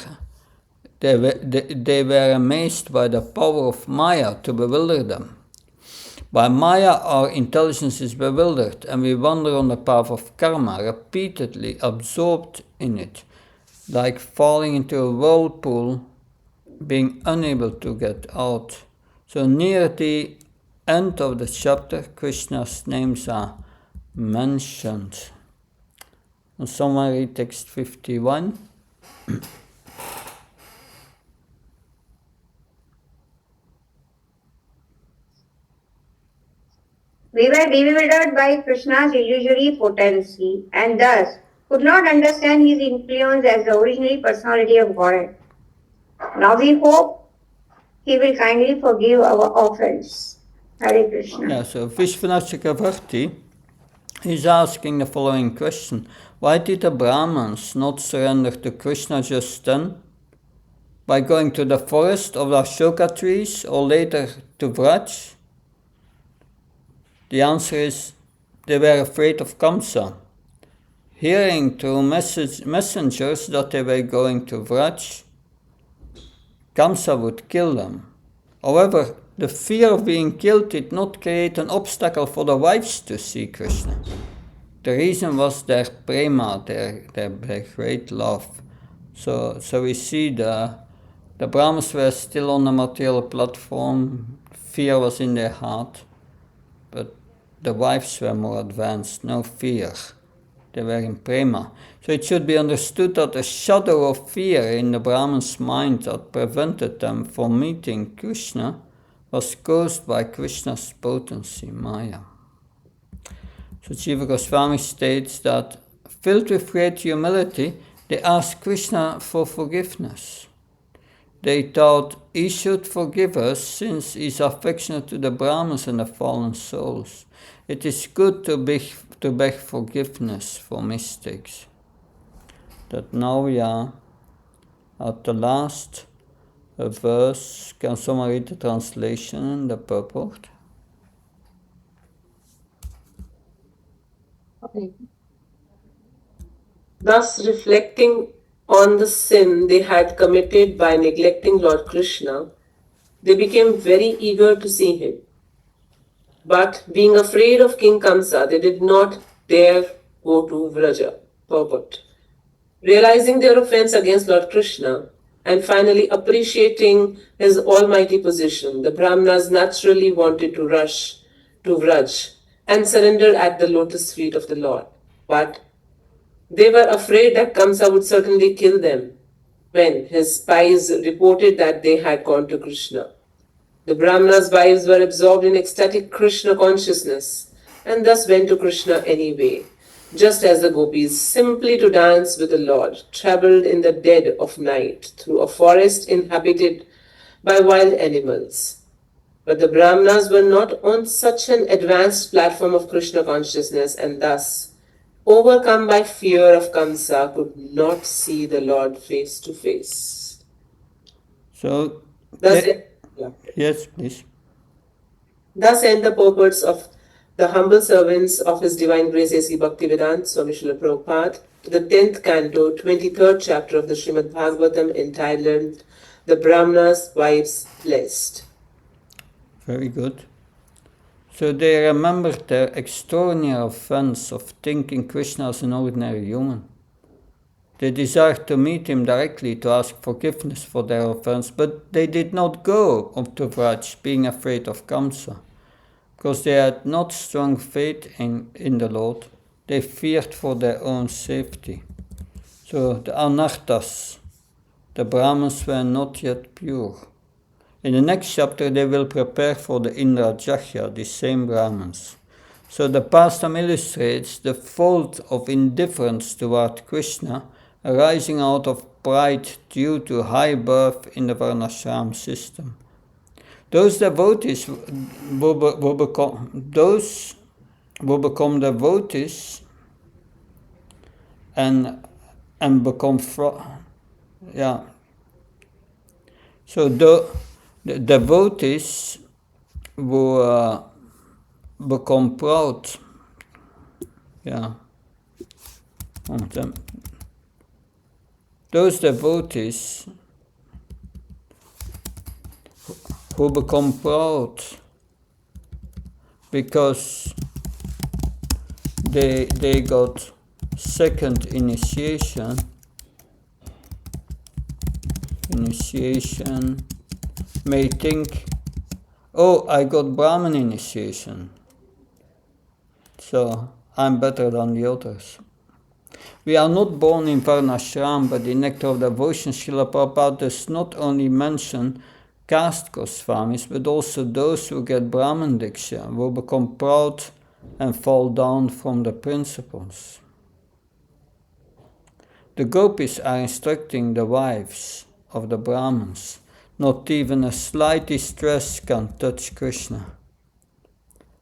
amazed by the power of Maya to bewilder them. By Maya, our intelligence is bewildered, and we wander on the path of karma, repeatedly absorbed in it, like falling into a whirlpool, being unable to get out. So near the end of the chapter, Krishna's names are mentioned. And someone read text 51. We were bewildered by Krishna's illusory potency and thus could not understand his influence as the original personality of Godhead. Now we hope he will kindly forgive our offense. Hare Krishna. Yeah, so Vishwanath Chakravarti is asking the following question. Why did the Brahmins not surrender to Krishna just then? By going to the forest of the Ashoka trees or later to Vraj? The answer is they were afraid of Kamsa. Hearing through messengers that they were going to Vraj, Kamsa would kill them. However, the fear of being killed did not create an obstacle for the wives to see Krishna. The reason was their prema, their great love. So we see the Brahmins were still on the material platform, fear was in their heart, but the wives were more advanced, no fear. They were in prema. So it should be understood that the shadow of fear in the Brahmin's mind that prevented them from meeting Krishna was caused by Krishna's potency, Maya. So Jiva Goswami states that, filled with great humility, they asked Krishna for forgiveness. They thought he should forgive us since he is affectionate to the Brahmins and the fallen souls. It is good to beg forgiveness for mistakes. That now we are at the last verse. Can someone read the translation and the purport? Okay. Thus, reflecting on the sin they had committed by neglecting Lord Krishna, they became very eager to see him. But being afraid of King Kamsa, they did not dare go to Vraja. Purport. Realizing their offense against Lord Krishna and finally appreciating his almighty position, the Brahmanas naturally wanted to rush to Vraj and surrender at the lotus feet of the Lord. But they were afraid that Kamsa would certainly kill them when his spies reported that they had gone to Krishna. The Brahmanas' wives were absorbed in ecstatic Krishna consciousness and thus went to Krishna anyway. just as the gopis, simply to dance with the Lord, travelled in the dead of night through a forest inhabited by wild animals. But the Brahmanas were not on such an advanced platform of Krishna consciousness, and thus, overcome by fear of Kamsa, could not see the Lord face to face. So, Thus, yes, please. Thus end the purports of the humble servants of His Divine Grace A.C. Bhaktivedanta Swami Srila Prabhupada to the 10th canto, 23rd chapter of the Srimad Bhagavatam entitled The Brahmanas' Wives Blessed. Very good. So they remembered their extraordinary offense of thinking Krishna as an ordinary human. They desired to meet him directly to ask forgiveness for their offense, but they did not go up to Vraj, being afraid of Kamsa. Because they had not strong faith in the Lord, they feared for their own safety. So the Anarthas, the Brahmins, were not yet pure. In the next chapter they will prepare for the Indrajahya, the same Brahmins. So the pastime illustrates the fault of indifference toward Krishna arising out of pride due to high birth in the Varnashram system. Those devotees will become devotees and become So the devotees will become proud. Those devotees who become proud because they got second initiation may think, oh, I got Brahman initiation, so I'm better than the others. We are not born in Varnashram, but the Nectar of Devotion, Srila Prabhupada does not only mention caste Goswamis, but also those who get Brahman Diksha will become proud and fall down from the principles. The gopis are instructing the wives of the Brahmins. Not even a slight distress can touch Krishna.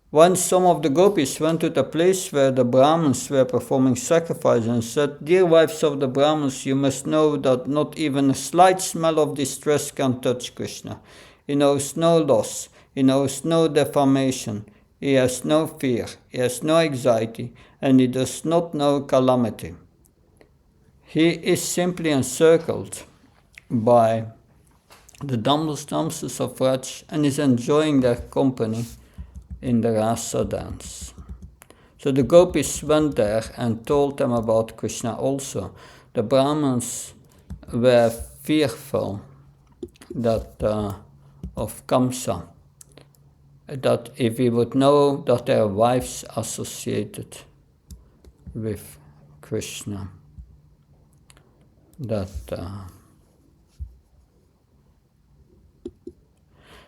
Once some of the gopis went to the place where the Brahmins were performing sacrifice and said, "Dear wives of the Brahmins, you must know that not even a slight smell of distress can touch Krishna. He knows no loss, he knows no defamation, he has no fear, he has no anxiety, and he does not know calamity. He is simply encircled by the damsels of Vraj and is enjoying their company in the rasa dance." So the gopis went there and told them about Krishna also. The Brahmins were fearful that of Kamsa, that if he would know that their wives associated with Krishna, that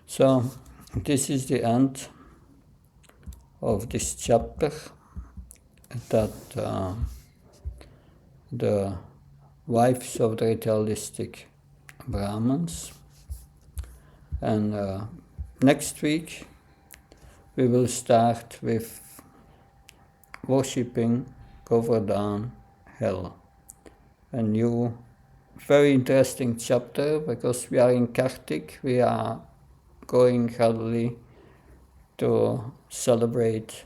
so this is the end of this chapter, that the wives of the ritualistic Brahmins. And next week we will start with worshipping Govardhan Hell. A new, very interesting chapter, because we are in Kartik, we are going gradually to celebrate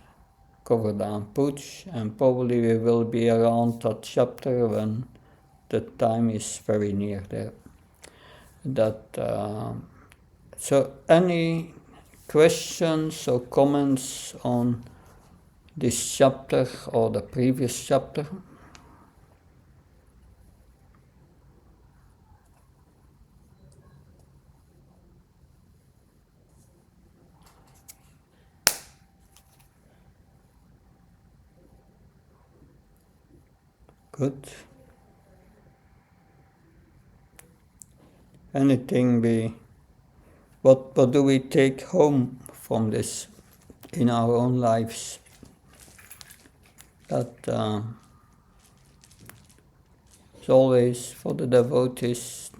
Govardhan Puj, and probably we will be around that chapter when the time is very near there. So any questions or comments on this chapter or the previous chapter? Good. What do we take home from this in our own lives? that it's always for the devotees.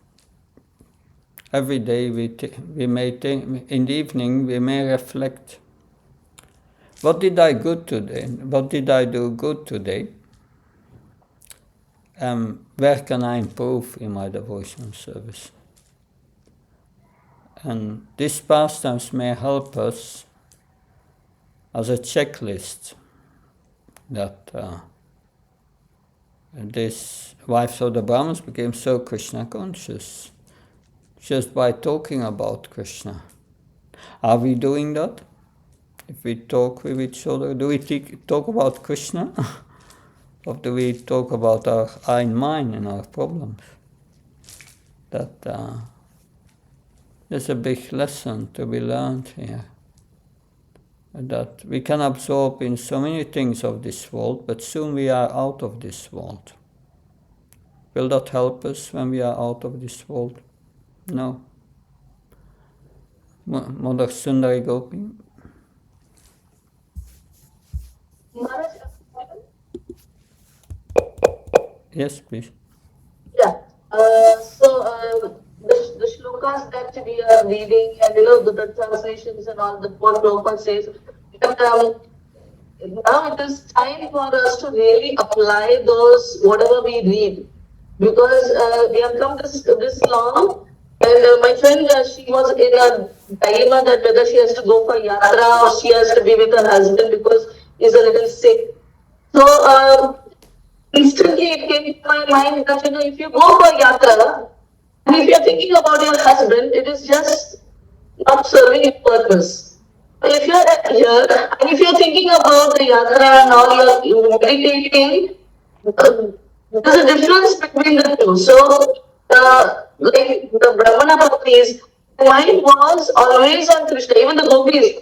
Every day we may think, in the evening we may reflect, what did I good today? What did I do good today? Where can I improve in my devotional service? And these pastimes may help us as a checklist that these wives of the Brahmins became so Krishna conscious just by talking about Krishna. Are we doing that? If we talk with each other, do we talk about Krishna? Or do we talk about our own mind and our problems? That there's a big lesson to be learned here. That we can absorb in so many things of this world, but soon we are out of this world. Will that help us when we are out of this world? No. Mother Sundari Gopi? Yes, please. Yeah. The shlokas that we are reading and the translations and all, what Prabhupada says, but now it is time for us to really apply those whatever we read, because we have come this long. And my friend, she was in a dilemma that whether she has to go for yatra or she has to be with her husband because he's a little sick. So instantly it came to my mind that if you go for yatra and if you're thinking about your husband, it is just not serving its purpose. But if you're here and if you're thinking about the yatra and all, you're meditating, there's a difference between the two. So, like the Brahmana Bhaktis, the mind was always on Krishna, even the gopis.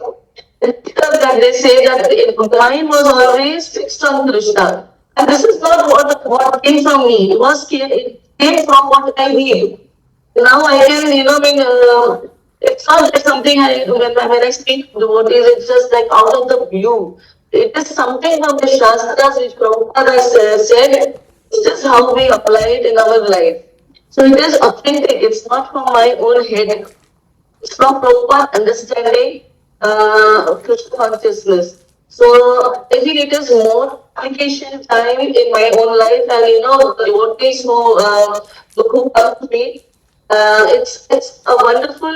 That they say that the mind was always fixed on Krishna. And this is not what came from me. It came from what I read. Now I can, it's not just something when I speak to devotees, it's just like out of the blue. It is something from the Shastras which Prabhupada has said. It's just how we apply it in our life. So it is authentic. It's not from my own head. It's from Prabhupada understanding Krishna consciousness. So I think it is more application time in my own life, and the devotees who come to me. It's a wonderful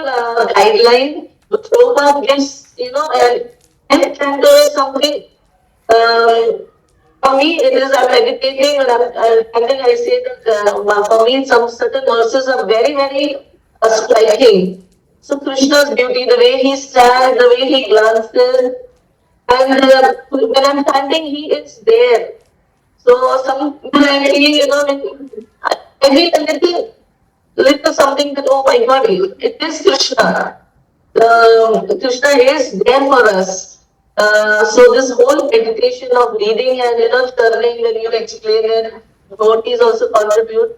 guideline which Prabhupada gives, and there is something. For me, it is I'm meditating and I think I say that for me, some certain verses are very, very striking. So Krishna's beauty, the way he stands, the way he glances, and when I'm standing, he is there. So some I feel, I feel a little something that, oh my God, it is Krishna. Krishna is there for us. So this whole meditation of reading and turning when you explain it, devotees also contribute.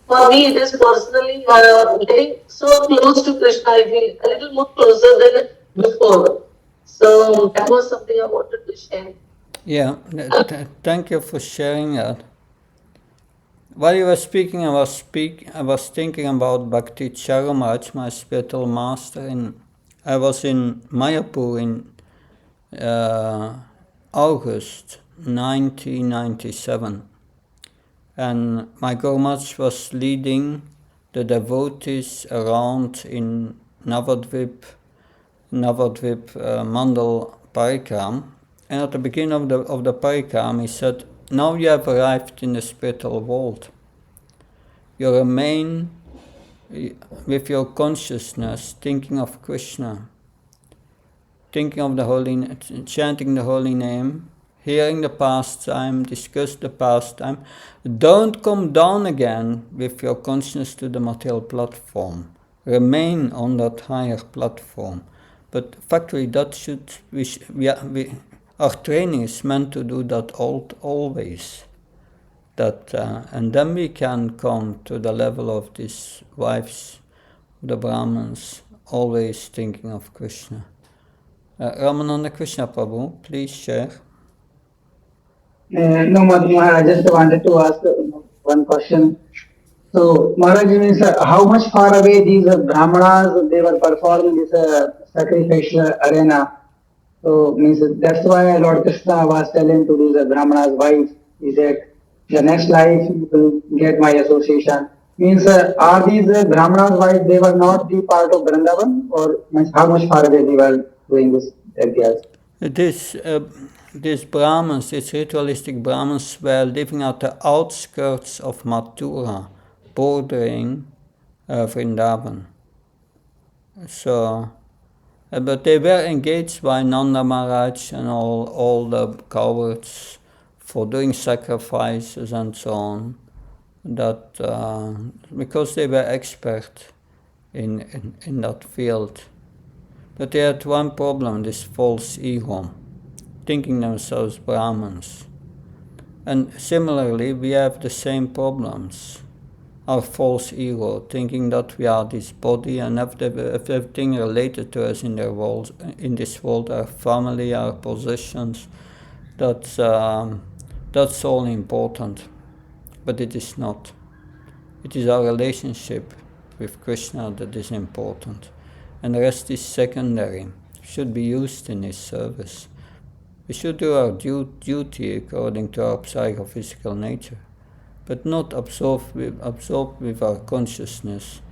For me, it is personally getting so close to Krishna. I feel a little more closer than before. So that was something I wanted to share. Yeah, thank you for sharing that. While you were speaking, I was thinking about Bhakti Charamaj, my spiritual master. I was in Mayapur in August 1997, and my Gurumaj was leading the devotees around in Navadvip Mandal Parikram. And at the beginning of the Parikram, he said, now you have arrived in the spiritual world. You remain with your consciousness thinking of Krishna, thinking of the holy, chanting the holy name, hearing the pastime, discuss the pastime. Don't come down again with your consciousness to the material platform. Remain on that higher platform. But factually, that should our training is meant to do that always. And then we can come to the level of these wives, the Brahmins, always thinking of Krishna. Ramananda Krishna Prabhu, please share. No, Maharaj, I just wanted to ask one question. So, Maharaj, means how much far away these Brahmanas they were performing this sacrificial arena? So, means that's why Lord Krishna was telling to these Brahmanas' wife, he said, the next life you will get my association. Means are these Brahmanas' wives they were not the part of Vrindavan, or means how much far away they were doing this yajnas? These Brahmins, these ritualistic Brahmins, were living at the outskirts of Mathura, bordering Vrindavan. So, but they were engaged by Nanda Maharaj and all the cowards for doing sacrifices and so on. That because they were expert in that field. But they had one problem, this false ego, thinking themselves Brahmins. And similarly, we have the same problems. Our false ego, thinking that we are this body and everything related to us in this world, our family, our possessions, that's all important. But it is not. It is our relationship with Krishna that is important. And the rest is secondary, should be used in His service. We should do our duty according to our psychophysical nature, but not absorbed with our consciousness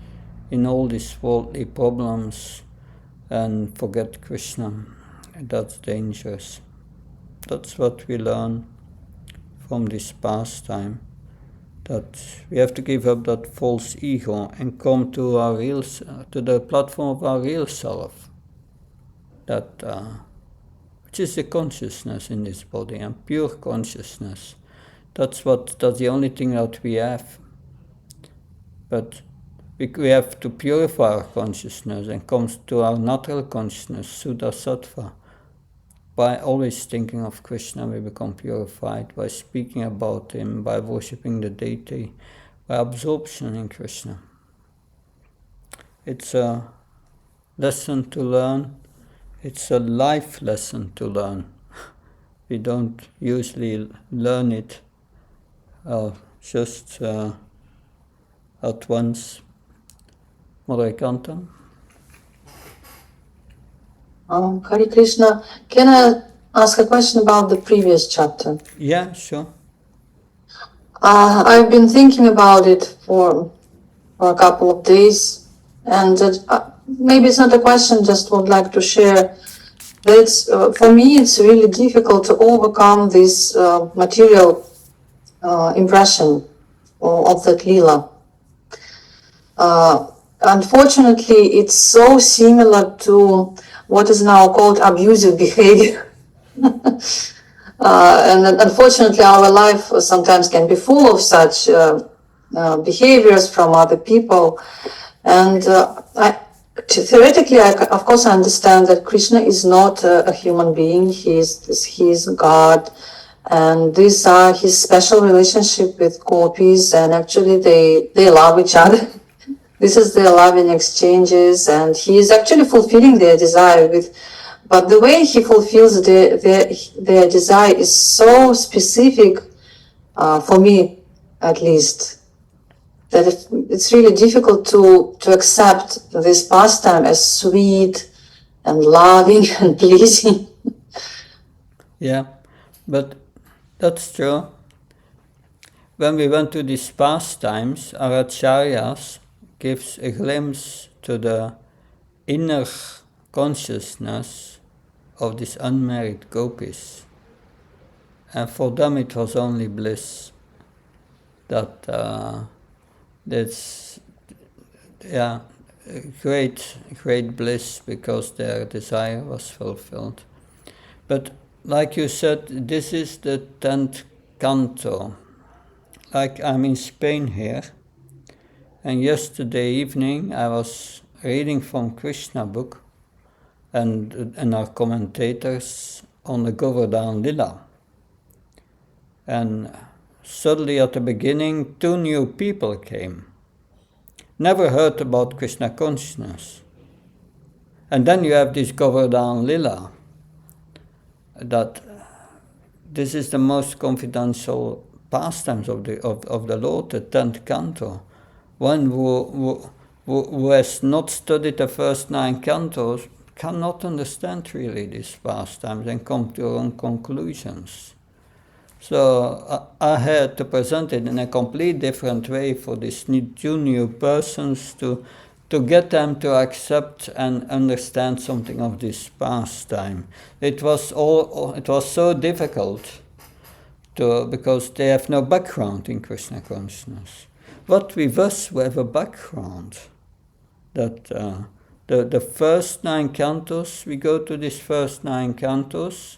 in all these worldly problems and forget Krishna. That's dangerous. That's what we learn from this pastime, that we have to give up that false ego and come to the platform of our real self. That which is the consciousness in this body, and pure consciousness. That's the only thing that we have. But we have to purify our consciousness and come to our natural consciousness, Suddha Sattva. By always thinking of Krishna, we become purified. By speaking about Him, by worshipping the deity, by absorption in Krishna. It's a lesson to learn. It's a life lesson to learn. We don't usually learn it just at once. Madhurikanta? Hare Krishna, can I ask a question about the previous chapter? Yeah, sure. I've been thinking about it for a couple of days, and maybe it's not a question, just would like to share. It's, for me, it's really difficult to overcome this material impression of that lila. Unfortunately, it's so similar to what is now called abusive behavior. And unfortunately, our life sometimes can be full of such behaviors from other people. And theoretically, of course, I understand that Krishna is not a human being. He is God. And these are his special relationship with gopis, and actually they love each other. This is their loving exchanges, and he is actually fulfilling their desire but the way he fulfills their desire is so specific, for me at least, that it's really difficult to accept this pastime as sweet and loving and pleasing. Yeah, but that's true. When we went to these pastimes, our acharyas gives a glimpse to the inner consciousness of these unmarried gopis. And for them it was only bliss. That's great bliss, because their desire was fulfilled. But like you said, this is the 10th canto. Like, I'm in Spain here, and yesterday evening I was reading from Krishna book and our commentators on the Govardhan Lila. And suddenly at the beginning 2 new people came. Never heard about Krishna consciousness. And then you have this Govardhan Lila, that this is the most confidential pastimes of the Lord, the 10th canto. One who has not studied the first 9 cantos cannot understand really these pastimes and come to their own conclusions. So I had to present it in a complete different way for these new persons to get them to accept and understand something of this pastime. It was so difficult because they have no background in Krishna consciousness. But with us, we have a background. That the first 9 cantos, we go to these first 9 cantos,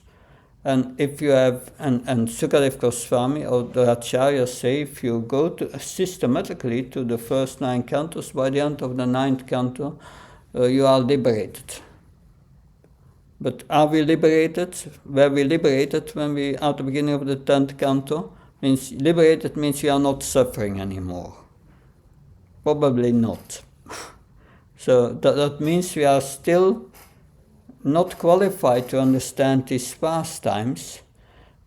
and if you have, and Sukadev Goswami or the Acharyas say, if you go systematically to the first 9 cantos, by the end of the 9th canto, you are liberated. But are we liberated? Were we liberated when we, at the beginning of the 10th canto? Liberated means we are not suffering anymore. Probably not. So that means we are still not qualified to understand these pastimes,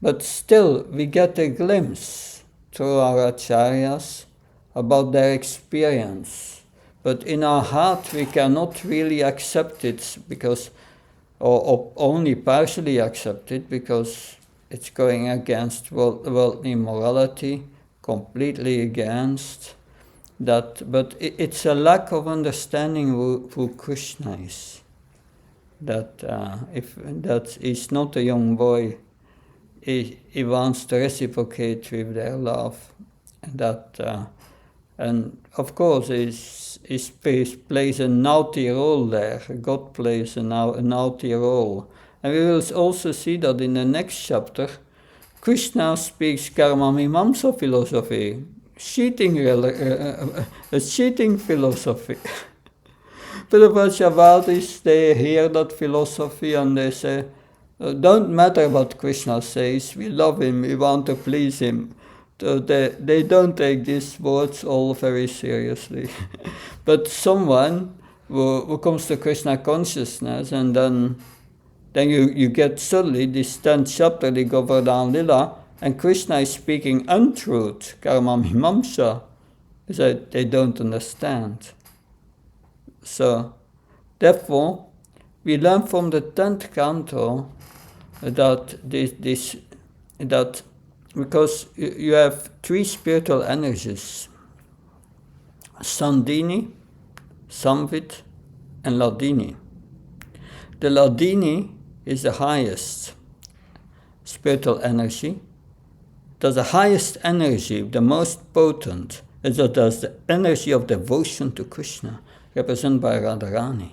but still we get a glimpse through our acharyas about their experience. But in our heart we cannot really accept it because, or only partially accept it, because it's going against worldly morality, completely against that. But it's a lack of understanding who Krishna is. That if that is not a young boy, he wants to reciprocate with their love, and of course he plays a naughty role there. God plays a naughty role, and we will also see that in the next chapter, Krishna speaks karma mimamsa philosophy, a cheating philosophy. But the Vaishyavadis, they hear that philosophy and they say, don't matter what Krishna says, we love him, we want to please him. So they don't take these words all very seriously. But someone who comes to Krishna consciousness, and then you get suddenly this 10th chapter, the Govardhan Lila, and Krishna is speaking untruth, karma mimamsa, that they don't understand. So, therefore, we learn from the 10th canto that that because you have 3 spiritual energies: Sandini, Samvit, and Ladini. The Ladini is the highest spiritual energy. That's the highest energy, the most potent. That's the energy of devotion to Krishna, represented by Radharani.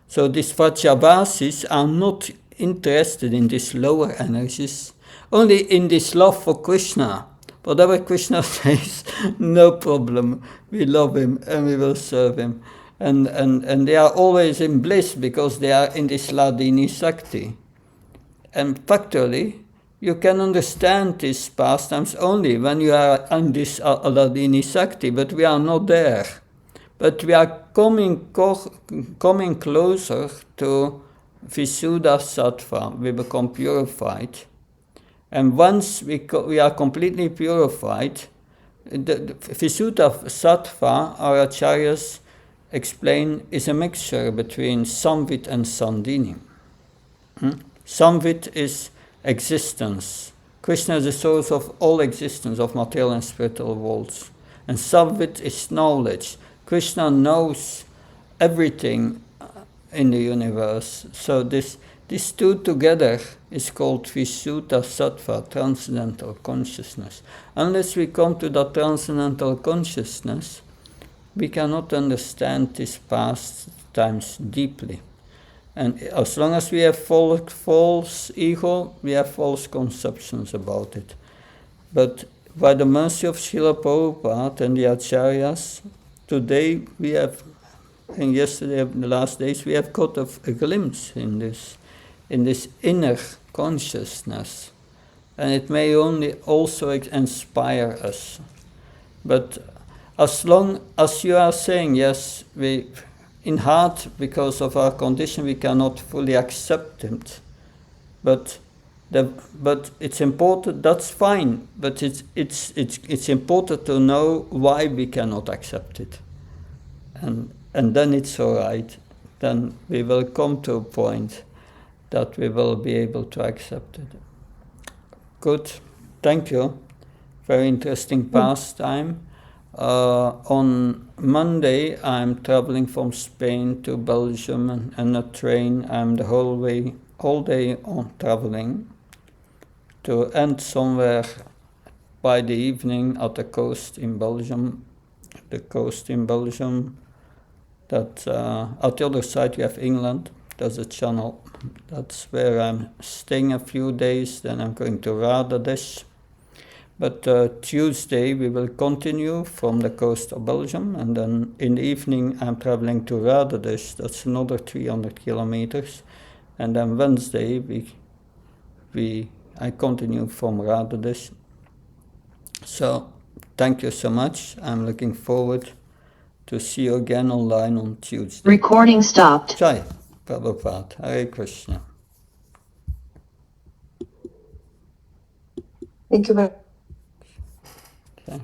So these Vajravasis are not interested in these lower energies, only in this love for Krishna. Whatever Krishna says, no problem. We love him and we will serve him. And they are always in bliss because they are in this Ladini Sakti. And factually, you can understand these pastimes only when you are in this Ladini Sakti, but we are not there. But we are coming closer to Visuddha Sattva. We become purified. And once we are completely purified, the Visuddha Sattva, our acharyas explain, is a mixture between Samvit and Sandini. Samvit is existence. Krishna is the source of all existence of material and spiritual worlds. And Samvit is knowledge. Krishna knows everything in the universe. So these 2 together is called Visuddha Sattva, transcendental consciousness. Unless we come to that transcendental consciousness, we cannot understand these past times deeply. And as long as we have false ego, we have false conceptions about it. But by the mercy of Srila Prabhupada and the Acharyas, today we have, and yesterday, the last days, we have got a glimpse in this inner consciousness. And it may only also inspire us. But as long as you are saying, yes, in heart, because of our condition, we cannot fully accept it. But But it's important. That's fine. But it's important to know why we cannot accept it, and then it's all right. Then we will come to a point that we will be able to accept it. Good, thank you. Very interesting pastime. On Monday, I'm traveling from Spain to Belgium and a train. I'm the whole day on traveling to end somewhere by the evening at the coast in Belgium. The coast in Belgium. That at the other side you have England. There's a channel. That's where I'm staying a few days. Then I'm going to Radadesh. But Tuesday we will continue from the coast of Belgium, and then in the evening I'm traveling to Radadesh. That's another 300 kilometers, and then Wednesday I continue from Radadesh. So thank you so much. I'm looking forward to see you again online on Tuesday. Recording stopped. Jai Prabhupada. Hare Krishna. Thank you very much. Okay.